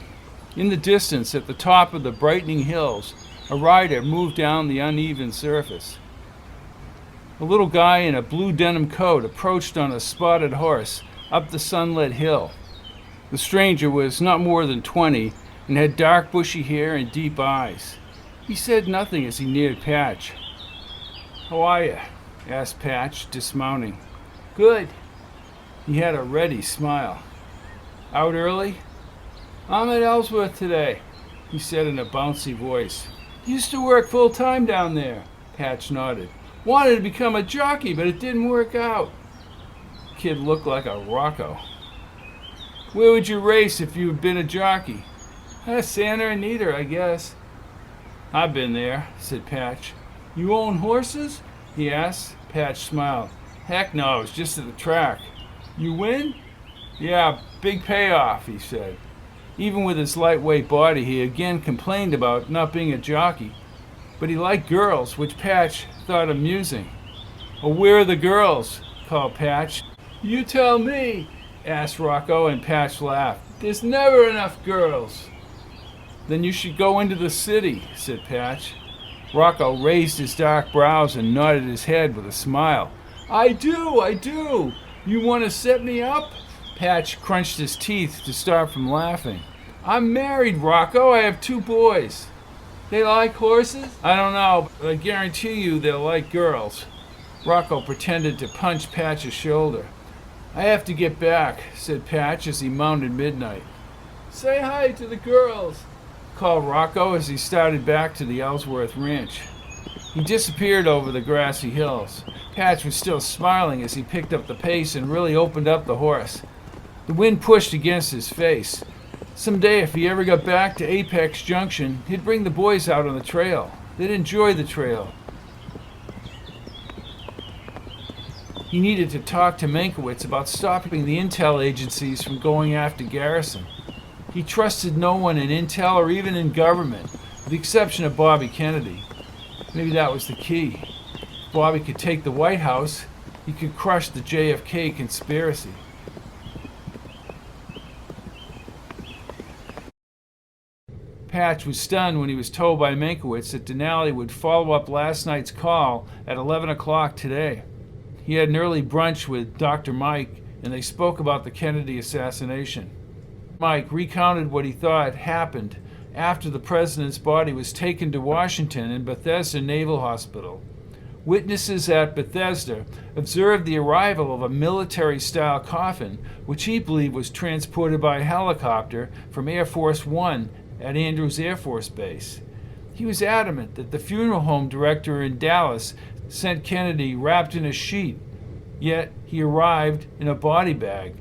In the distance, at the top of the brightening hills, a rider moved down the uneven surface. A little guy in a blue denim coat approached on a spotted horse up the sunlit hill. The stranger was not more than 20 and had dark bushy hair and deep eyes. He said nothing as he neared Patch. "How are you?" asked Patch, dismounting. "Good." He had a ready smile. "Out early?" "I'm at Ellsworth today," he said in a bouncy voice. "Used to work full-time down there." Patch nodded. "Wanted to become a jockey, but it didn't work out." The kid looked like a Rocco. "Where would you race if you had been a jockey?" "Santa Anita, I guess." "I've been there," said Patch. "You own horses?" he asked. Patch smiled. "Heck no, it's just at the track." "You win?" "Yeah, big payoff," he said. Even with his lightweight body, he again complained about not being a jockey. But he liked girls, which Patch thought amusing. "Well, where are the girls?" called Patch. "You tell me," asked Rocco, and Patch laughed. "There's never enough girls." "Then you should go into the city," said Patch. Rocco raised his dark brows and nodded his head with a smile. I do. You want to set me up?" Patch crunched his teeth to stop from laughing. "I'm married, Rocco. I have 2 boys." "They like horses?" "I don't know, but I guarantee you they'll like girls." Rocco pretended to punch Patch's shoulder. "I have to get back," said Patch as he mounted Midnight. "Say hi to the girls," called Rocco as he started back to the Ellsworth Ranch. He disappeared over the grassy hills. Patch was still smiling as he picked up the pace and really opened up the horse. The wind pushed against his face. Someday, if he ever got back to Apex Junction, he'd bring the boys out on the trail. They'd enjoy the trail. He needed to talk to Meinkewitz about stopping the intel agencies from going after Garrison. He trusted no one in intel or even in government, with the exception of Bobby Kennedy. Maybe that was the key. If Bobby could take the White House, he could crush the JFK conspiracy. Patch was stunned when he was told by Meinkewitz that Denali would follow up last night's call at 11 o'clock today. He had an early brunch with Dr. Mike, and they spoke about the Kennedy assassination. Mike recounted what he thought happened after the president's body was taken to Washington in Bethesda Naval Hospital. Witnesses at Bethesda observed the arrival of a military-style coffin, which he believed was transported by helicopter from Air Force One at Andrews Air Force Base. He was adamant that the funeral home director in Dallas sent Kennedy wrapped in a sheet, yet he arrived in a body bag.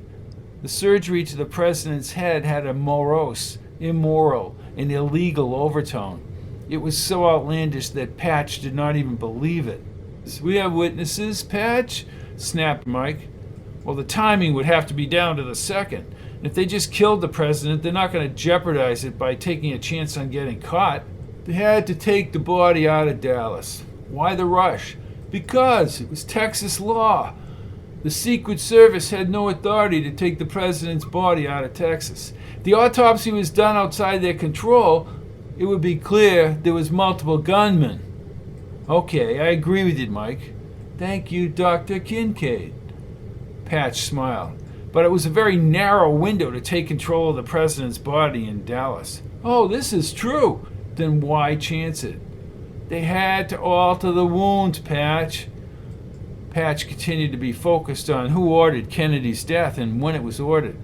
The surgery to the president's head had a morose, immoral, and illegal overtone. It was so outlandish that Patch did not even believe it. "We have witnesses, Patch?" snapped Mike. "Well, the timing would have to be down to the second. If they just killed the president, they're not going to jeopardize it by taking a chance on getting caught. They had to take the body out of Dallas. Why the rush? Because it was Texas law. The Secret Service had no authority to take the president's body out of Texas. If the autopsy was done outside their control, it would be clear there was multiple gunmen." "Okay, I agree with you, Mike. Thank you, Dr. Kincaid." Patch smiled. "But it was a very narrow window to take control of the president's body in Dallas." "Oh, this is true. Then why chance it?" "They had to alter the wound, Patch." Patch continued to be focused on who ordered Kennedy's death and when it was ordered.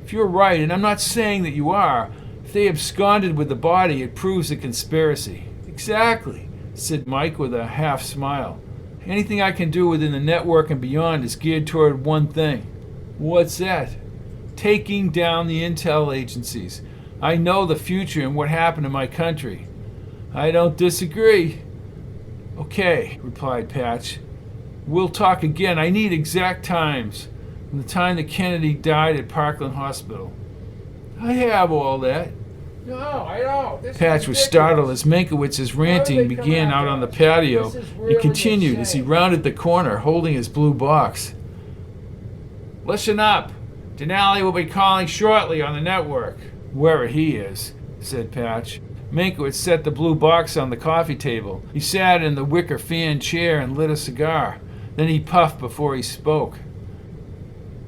"If you're right, and I'm not saying that you are, if they absconded with the body, it proves a conspiracy." "Exactly," said Mike with a half smile. "Anything I can do within the network and beyond is geared toward one thing." "What's that?" "Taking down the intel agencies. I know the future and what happened in my country." "I don't disagree." "Okay," replied Patch. "We'll talk again. I need exact times from the time that Kennedy died at Parkland Hospital." "I have all that." No, I don't. Patch was startled as Meynkewitz's ranting began out on the patio. It continued as he rounded the corner, holding his blue box. "Listen up. Denali will be calling shortly on the network." "Wherever he is," said Patch. Meinkewitz set the blue box on the coffee table. He sat in the wicker fan chair and lit a cigar. Then he puffed before he spoke.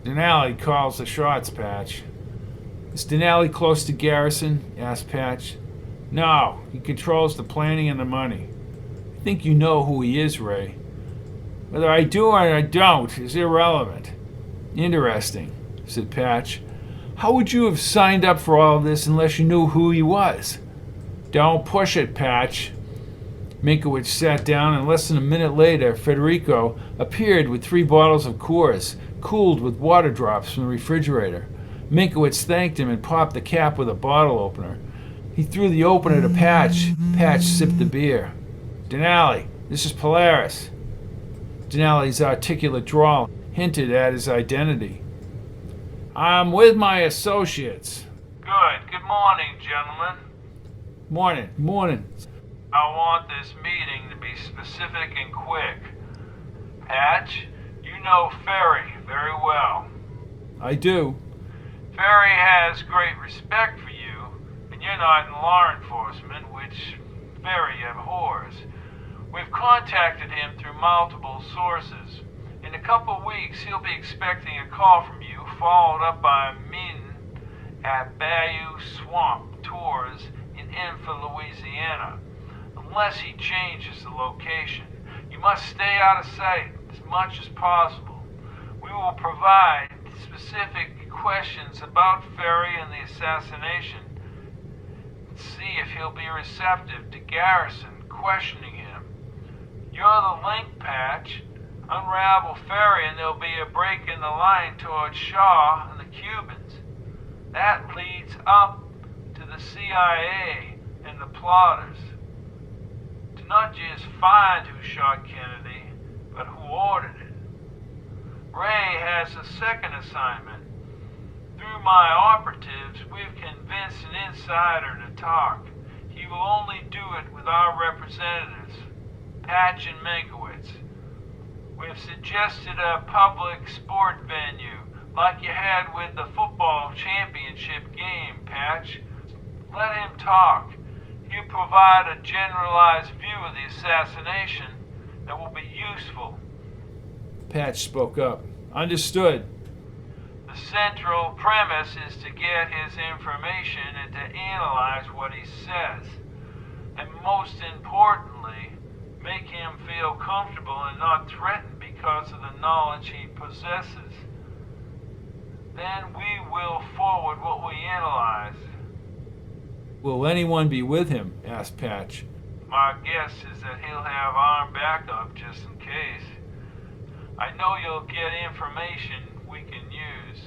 "Denali calls the shots, Patch." "Is Denali close to Garrison?" asked Patch. "No, he controls the planning and the money." "I think you know who he is, Ray." "Whether I do or I don't is irrelevant." "Interesting," said Patch. "How would you have signed up for all of this unless you knew who he was?" "Don't push it, Patch." Meinkewitz sat down, and less than a minute later, Federico appeared with 3 bottles of Coors, cooled with water drops from the refrigerator. Meinkewitz thanked him and popped the cap with a bottle opener. He threw the opener to Patch. Patch sipped the beer. "Denali, this is Polaris." Denali's articulate drawl hinted at his identity. "I'm with my associates." Good morning, gentlemen. "Morning, morning." I want this meeting to be specific and quick. Patch, you know Ferry very well. "I do." Ferry has great respect for you, and you're not in law enforcement, which Ferry abhors. We've contacted him through multiple sources. In a couple of weeks, he'll be expecting a call from you, followed up by a meeting at Bayou Swamp Tours in Enfield, Louisiana. Unless he changes the location, you must stay out of sight as much as possible. We will provide specific questions about Ferry and the assassination. See if he'll be receptive to Garrison questioning him. You're the link, Patch. Unravel Ferry and there'll be a break in the line towards Shaw and the Cubans. That leads up to the CIA and the plotters. To not just find who shot Kennedy, but who ordered it. Ray has a second assignment. Through my operatives, we've convinced an insider to talk. He will only do it with our representatives, Patch and Meinkewitz. We've suggested a public sport venue, like you had with the football championship game, Patch. Let him talk. He'll provide a generalized view of the assassination that will be useful. Patch spoke up. Understood. The central premise is to get his information and to analyze what he says. And most importantly, make him feel comfortable and not threatened because of the knowledge he possesses. Then we will forward what we analyze. Will anyone be with him? Asked Patch. My guess is that he'll have armed backup just in case. I know you'll get information we can use.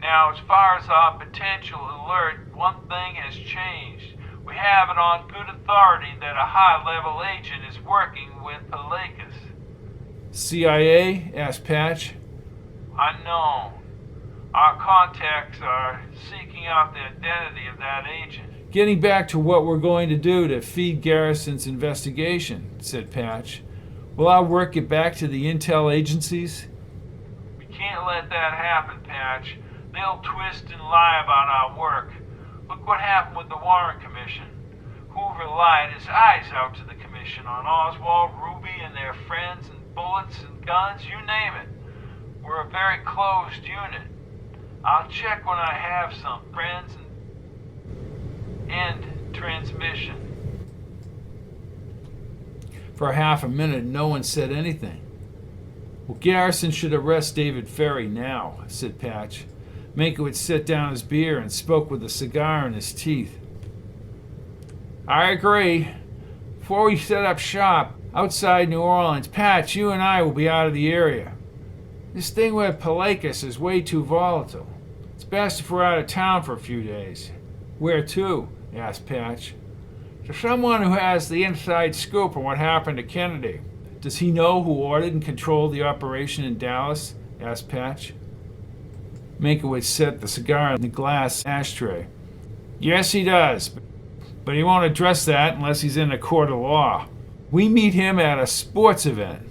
Now, as far as our potential alert, one thing has changed. We have it on good authority that a high-level agent is working with Pelekas. CIA? Asked Patch. Unknown. Our contacts are seeking out the identity of that agent. Getting back to what we're going to do to feed Garrison's investigation, said Patch. Will our work get back to the intel agencies? We can't let that happen, Patch. They'll twist and lie about our work. Look what happened with the Warren Commission. Hoover lied his eyes out to the Commission on Oswald, Ruby, and their friends, and bullets and guns, you name it. We're a very closed unit. I'll check when I have some friends and end transmission. For half a minute, no one said anything. Well, Garrison should arrest David Ferry now, said Patch. Meinkewitz set down his beer and spoke with a cigar in his teeth. I agree. Before we set up shop outside New Orleans, Patch, you and I will be out of the area. This thing with Pelekas is way too volatile. It's best if we're out of town for a few days. Where to? Asked Patch. To someone who has the inside scoop on what happened to Kennedy. Does he know who ordered and controlled the operation in Dallas? Asked Patch. Meinkewitz set the cigar in the glass ashtray. Yes, he does, but he won't address that unless he's in a court of law. We meet him at a sports event.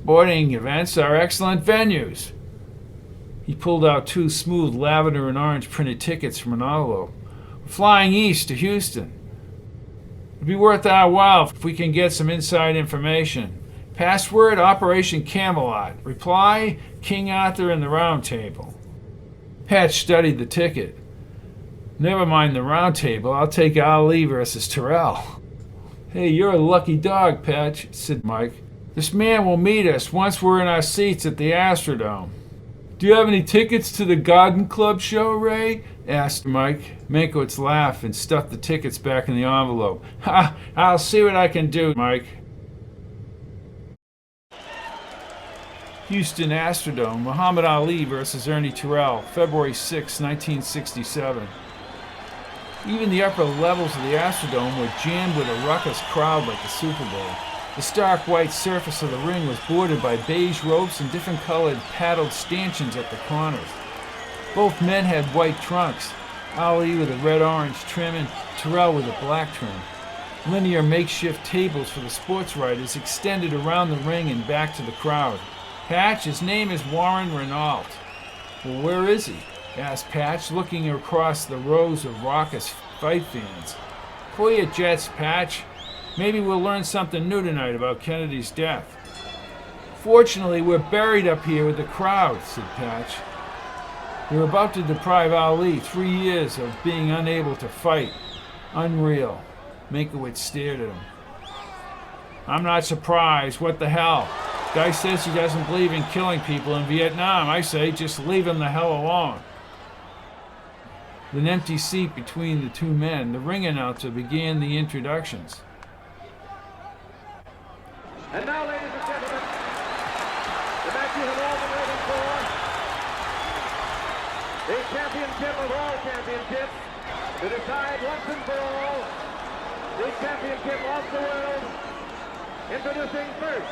Sporting events are excellent venues. He pulled out 2 smooth lavender and orange printed tickets from an envelope. We're flying east to Houston. It'll be worth our while if we can get some inside information. Password, Operation Camelot. Reply, King Arthur and the Round Table. Patch studied the ticket. Never mind the Round Table. I'll take Ali versus Terrell. Hey, you're a lucky dog, Patch, said Mike. This man will meet us once we're in our seats at the Astrodome. Do you have any tickets to the Garden Club show, Ray? Asked Mike. Meinkewitz laughed and stuffed the tickets back in the envelope. Ha! I'll see what I can do, Mike. Houston Astrodome, Muhammad Ali versus Ernie Terrell, February 6, 1967. Even the upper levels of the Astrodome were jammed with a ruckus crowd like the Super Bowl. The stark white surface of the ring was bordered by beige ropes and different colored paddled stanchions at the corners. Both men had white trunks, Ali with a red-orange trim and Terrell with a black trim. Linear makeshift tables for the sports writers extended around the ring and back to the crowd. Patch, his name is Warren Renault. Well, where is he? Asked Patch, looking across the rows of raucous fight fans. Pull your jets, Patch. Maybe we'll learn something new tonight about Kennedy's death. Fortunately, we're buried up here with the crowd, said Patch. They're about to deprive Ali 3 years of being unable to fight. Unreal. Meinkewitz stared at him. I'm not surprised. What the hell? Guy says he doesn't believe in killing people in Vietnam. I say just leave him the hell alone. With an empty seat between the 2 men, the ring announcer began the introductions. And now, ladies and gentlemen, the match you have all been waiting for. The championship of all championships to decide once and for all the championship of the world. Introducing first,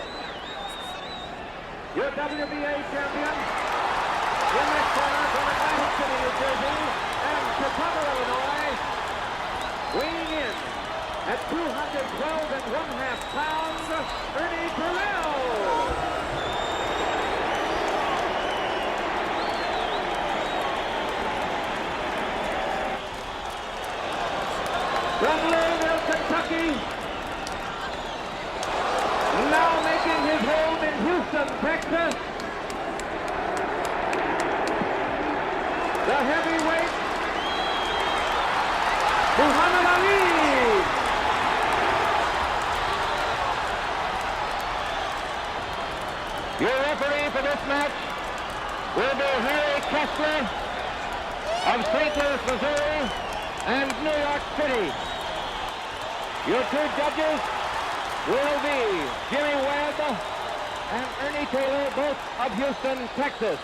your WBA champion, in this corner from Atlantic City, New Jersey, and Chicago, Illinois, weighing in at 212.5 pounds, Ernie Terrell. Your referee for this match will be Harry Kessler of St. Louis, Missouri, and New York City. Your two judges will be Jimmy Webb and Ernie Taylor, both of Houston, Texas.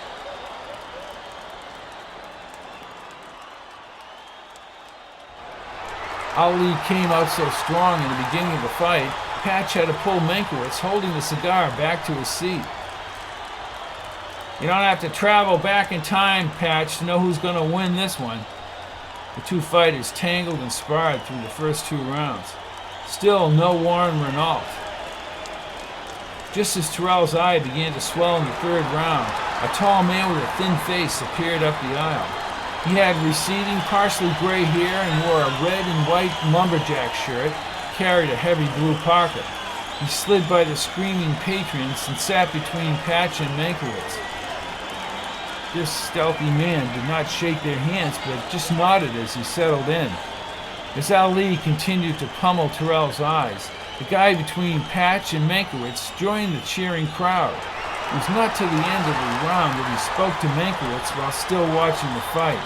Ali came out so strong in the beginning of the fight, Patch had to pull Meinkewitz, holding the cigar, back to his seat. You don't have to travel back in time, Patch, to know who's going to win this one. The two fighters tangled and sparred through the first 2 rounds. Still no Warren Renault. Just as Terrell's eye began to swell in the 3rd round, a tall man with a thin face appeared up the aisle. He had receding, partially gray hair and wore a red and white lumberjack shirt, carried a heavy blue pocket. He slid by the screaming patrons and sat between Patch and Meinkewitz. This stealthy man did not shake their hands, but just nodded as he settled in. As Ali continued to pummel Terrell's eyes, the guy between Patch and Meinkewitz joined the cheering crowd. It was not till the end of the round that he spoke to Meinkewitz while still watching the fight.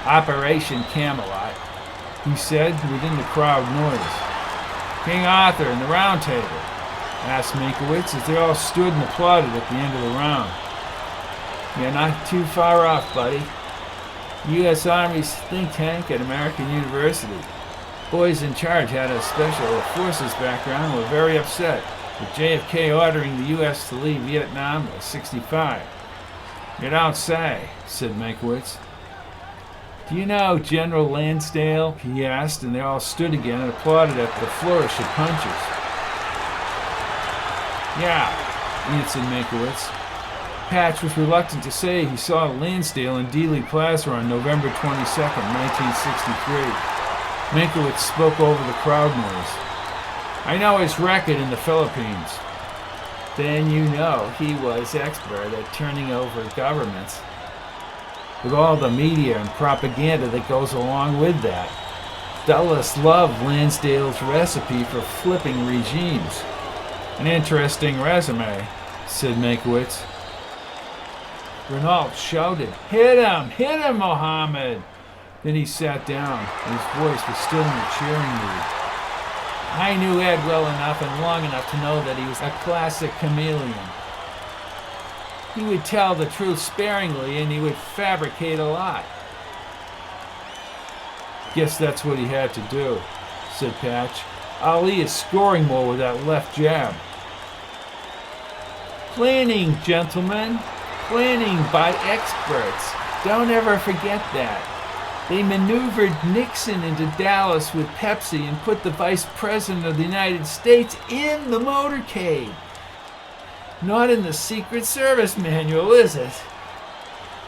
"Operation Camelot," he said within the crowd noise. "King Arthur and the Round Table?" asked Meinkewitz as they all stood and applauded at the end of the round. "You're not too far off, buddy. U.S. Army's think tank at American University. Boys in charge had a special forces background and were very upset with JFK ordering the U.S. to leave Vietnam by '65. "You don't say," said Meinkewitz. "Do you know General Lansdale?" he asked, and they all stood again and applauded at the flourish of punches. "Yeah," answered Meinkewitz. Patch was reluctant to say he saw Lansdale in Dealey Plaza on November 22nd, 1963. Meinkewitz spoke over the crowd noise. "I know his record in the Philippines." "Then you know he was expert at turning over governments, with all the media and propaganda that goes along with that. Dulles loved Lansdale's recipe for flipping regimes." "An interesting resume," said Meinkewitz. Renault shouted, hit him, Mohammed!" Then he sat down, and his voice was still in the cheering mood. "I knew Ed well enough and long enough to know that he was a classic chameleon. He would tell the truth sparingly, and he would fabricate a lot." "Guess that's what he had to do," said Patch. "Ali is scoring more with that left jab." "Planning, gentlemen. Planning by experts. Don't ever forget that. They maneuvered Nixon into Dallas with Pepsi and put the Vice President of the United States in the motorcade. Not in the Secret Service manual, is it?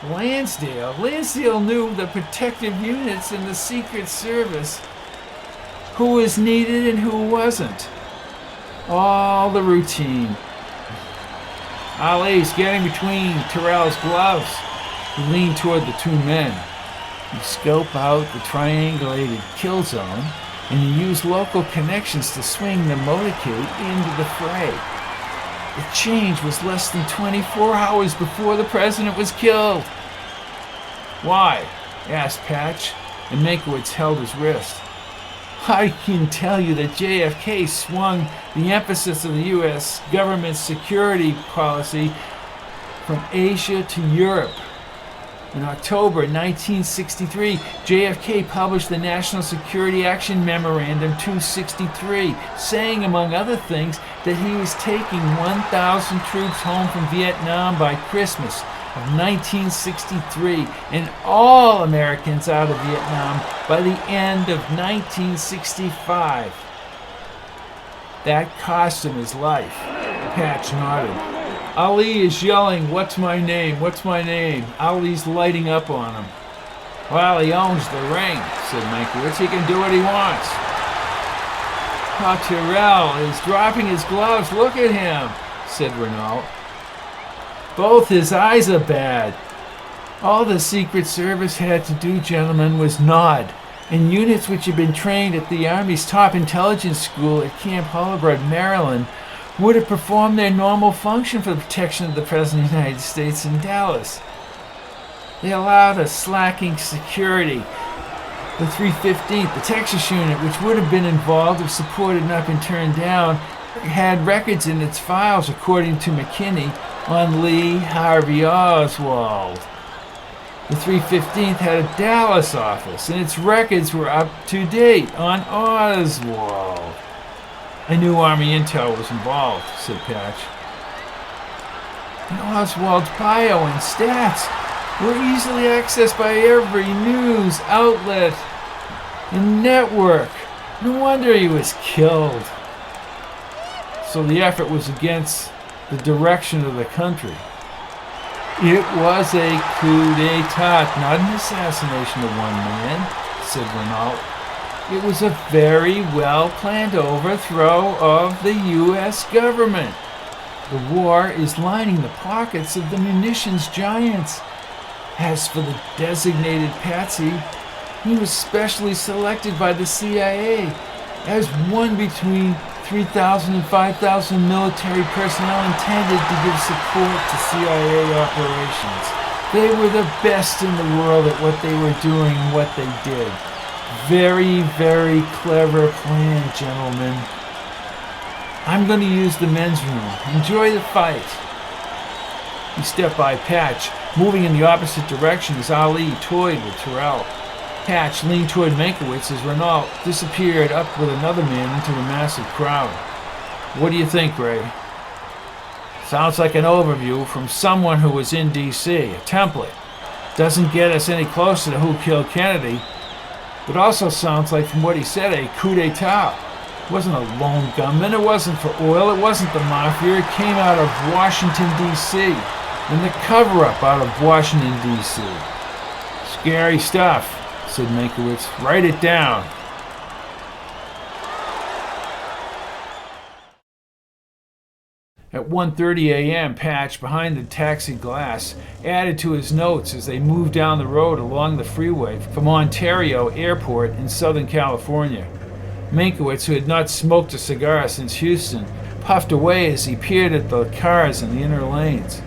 Lansdale knew the protective units in the Secret Service, who was needed and who wasn't. All the routine. Ali's getting between Terrell's gloves. He leaned toward the 2 men. You scope out the triangulated kill zone, and you use local connections to swing the motorcade into the fray. The change was less than 24 hours before the president was killed." "Why?" asked Patch, and Meinkewitz held his wrist. "I can tell you that JFK swung the emphasis of the U.S. government's security policy from Asia to Europe. In October 1963, JFK published the National Security Action Memorandum 263, saying, among other things, that he was taking 1,000 troops home from Vietnam by Christmas of 1963 and all Americans out of Vietnam by the end of 1965. That cost him his life." Patch nodded. "Ali is yelling, 'What's my name? What's my name?' Ali's lighting up on him." "Well, he owns the ring," said Meinkewitz. "He can do what he wants." "Oh, Terrell is dropping his gloves. Look at him," said Renault. "Both his eyes are bad. All the Secret Service had to do, gentlemen, was nod, and units which had been trained at the Army's top intelligence school at Camp Holabird, Maryland, would have performed their normal function for the protection of the President of the United States in Dallas. They allowed a slacking security. The 315th, the Texas unit, which would have been involved if support had not been turned down, had records in its files, according to McKinney, on Lee Harvey Oswald. The 315th had a Dallas office, and its records were up to date on Oswald. I knew Army intel was involved, said Patch. And Oswald's bio and stats were easily accessed by every news outlet and network. No wonder he was killed. So the effort was against the direction of the country. It was a coup d'etat, not an assassination of one man, said Renault. It was a very well-planned overthrow of the U.S. government. The war is lining the pockets of the munitions giants. As for the designated patsy, he was specially selected by the CIA as one between 3,000 and 5,000 military personnel intended to give support to CIA operations. They were the best in the world at what they were doing and what they did. Very, very clever plan, gentlemen. I'm going to use the men's room. Enjoy the fight. He stepped by Patch, moving in the opposite direction as Ali toyed with Terrell. Patch leaned toward Meinkewitz as Renault disappeared up with another man into the massive crowd. What do you think, Ray? Sounds like an overview from someone who was in D.C., a template. Doesn't get us any closer to who killed Kennedy, but also sounds like, from what he said, a coup d'etat. It wasn't a lone gunman, it wasn't for oil, it wasn't the mafia, it came out of Washington, D.C., and the cover-up out of Washington, D.C. Scary stuff, said Meinkewitz. Write it down. At 1:30 a.m., Patch, behind the taxi glass, added to his notes as they moved down the road along the freeway from Ontario Airport in Southern California. Meinkewitz, who had not smoked a cigar since Houston, puffed away as he peered at the cars in the inner lanes.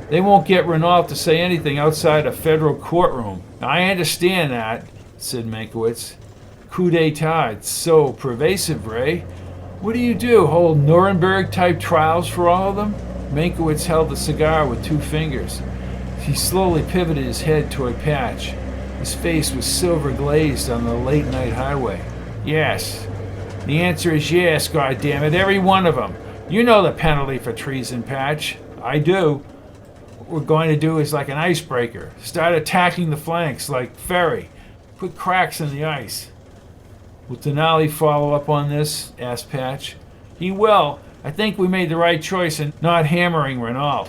They won't get Renault to say anything outside a federal courtroom. I understand that, said Meinkewitz. Coup d'etat, it's so pervasive, Ray. What do you do, hold Nuremberg-type trials for all of them? Meinkewitz held the cigar with two fingers. He slowly pivoted his head toward Patch. His face was silver-glazed on the late-night highway. Yes. The answer is yes, goddammit, every one of them. You know the penalty for treason, Patch. I do. What we're going to do is like an icebreaker. Start attacking the flanks like Ferry. Put cracks in the ice. Will Denali follow up on this? Asked Patch. He will. I think we made the right choice in not hammering Renault.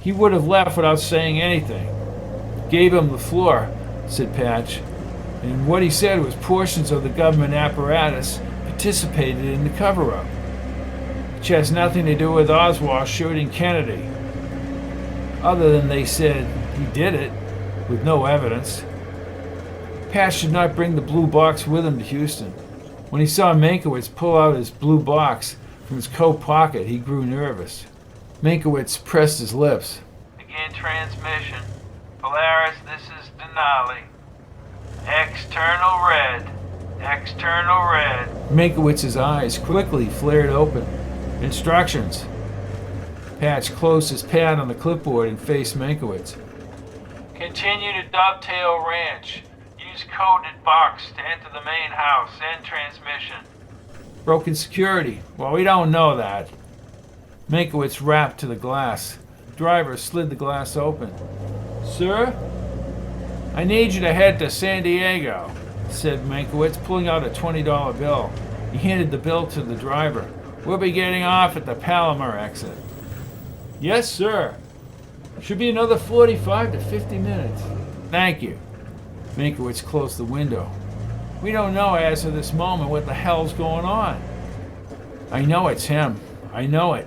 He would have left without saying anything. Gave him the floor, said Patch. And what he said was portions of the government apparatus participated in the cover-up, which has nothing to do with Oswald shooting Kennedy, other than they said he did it, with no evidence. Patch did not bring the blue box with him to Houston. When he saw Meinkewitz pull out his blue box from his coat pocket, he grew nervous. Meinkewitz pressed his lips. Begin transmission. Polaris, this is Denali. External red. External red. Menkiewicz's eyes quickly flared open. Instructions. Patch closed his pad on the clipboard and faced Meinkewitz. Continue to Dovetail Ranch. Use coded box to enter the main house. End transmission. Broken security. Well, we don't know that. Meinkewitz rapped to the glass. The driver slid the glass open. Sir? I need you to head to San Diego, said Meinkewitz, pulling out a $20 bill. He handed the bill to the driver. We'll be getting off at the Palomar exit. Yes, sir. Should be another 45 to 50 minutes. Thank you. Meinkewitz closed the window. We don't know as of this moment what the hell's going on. I know it's him. I know it.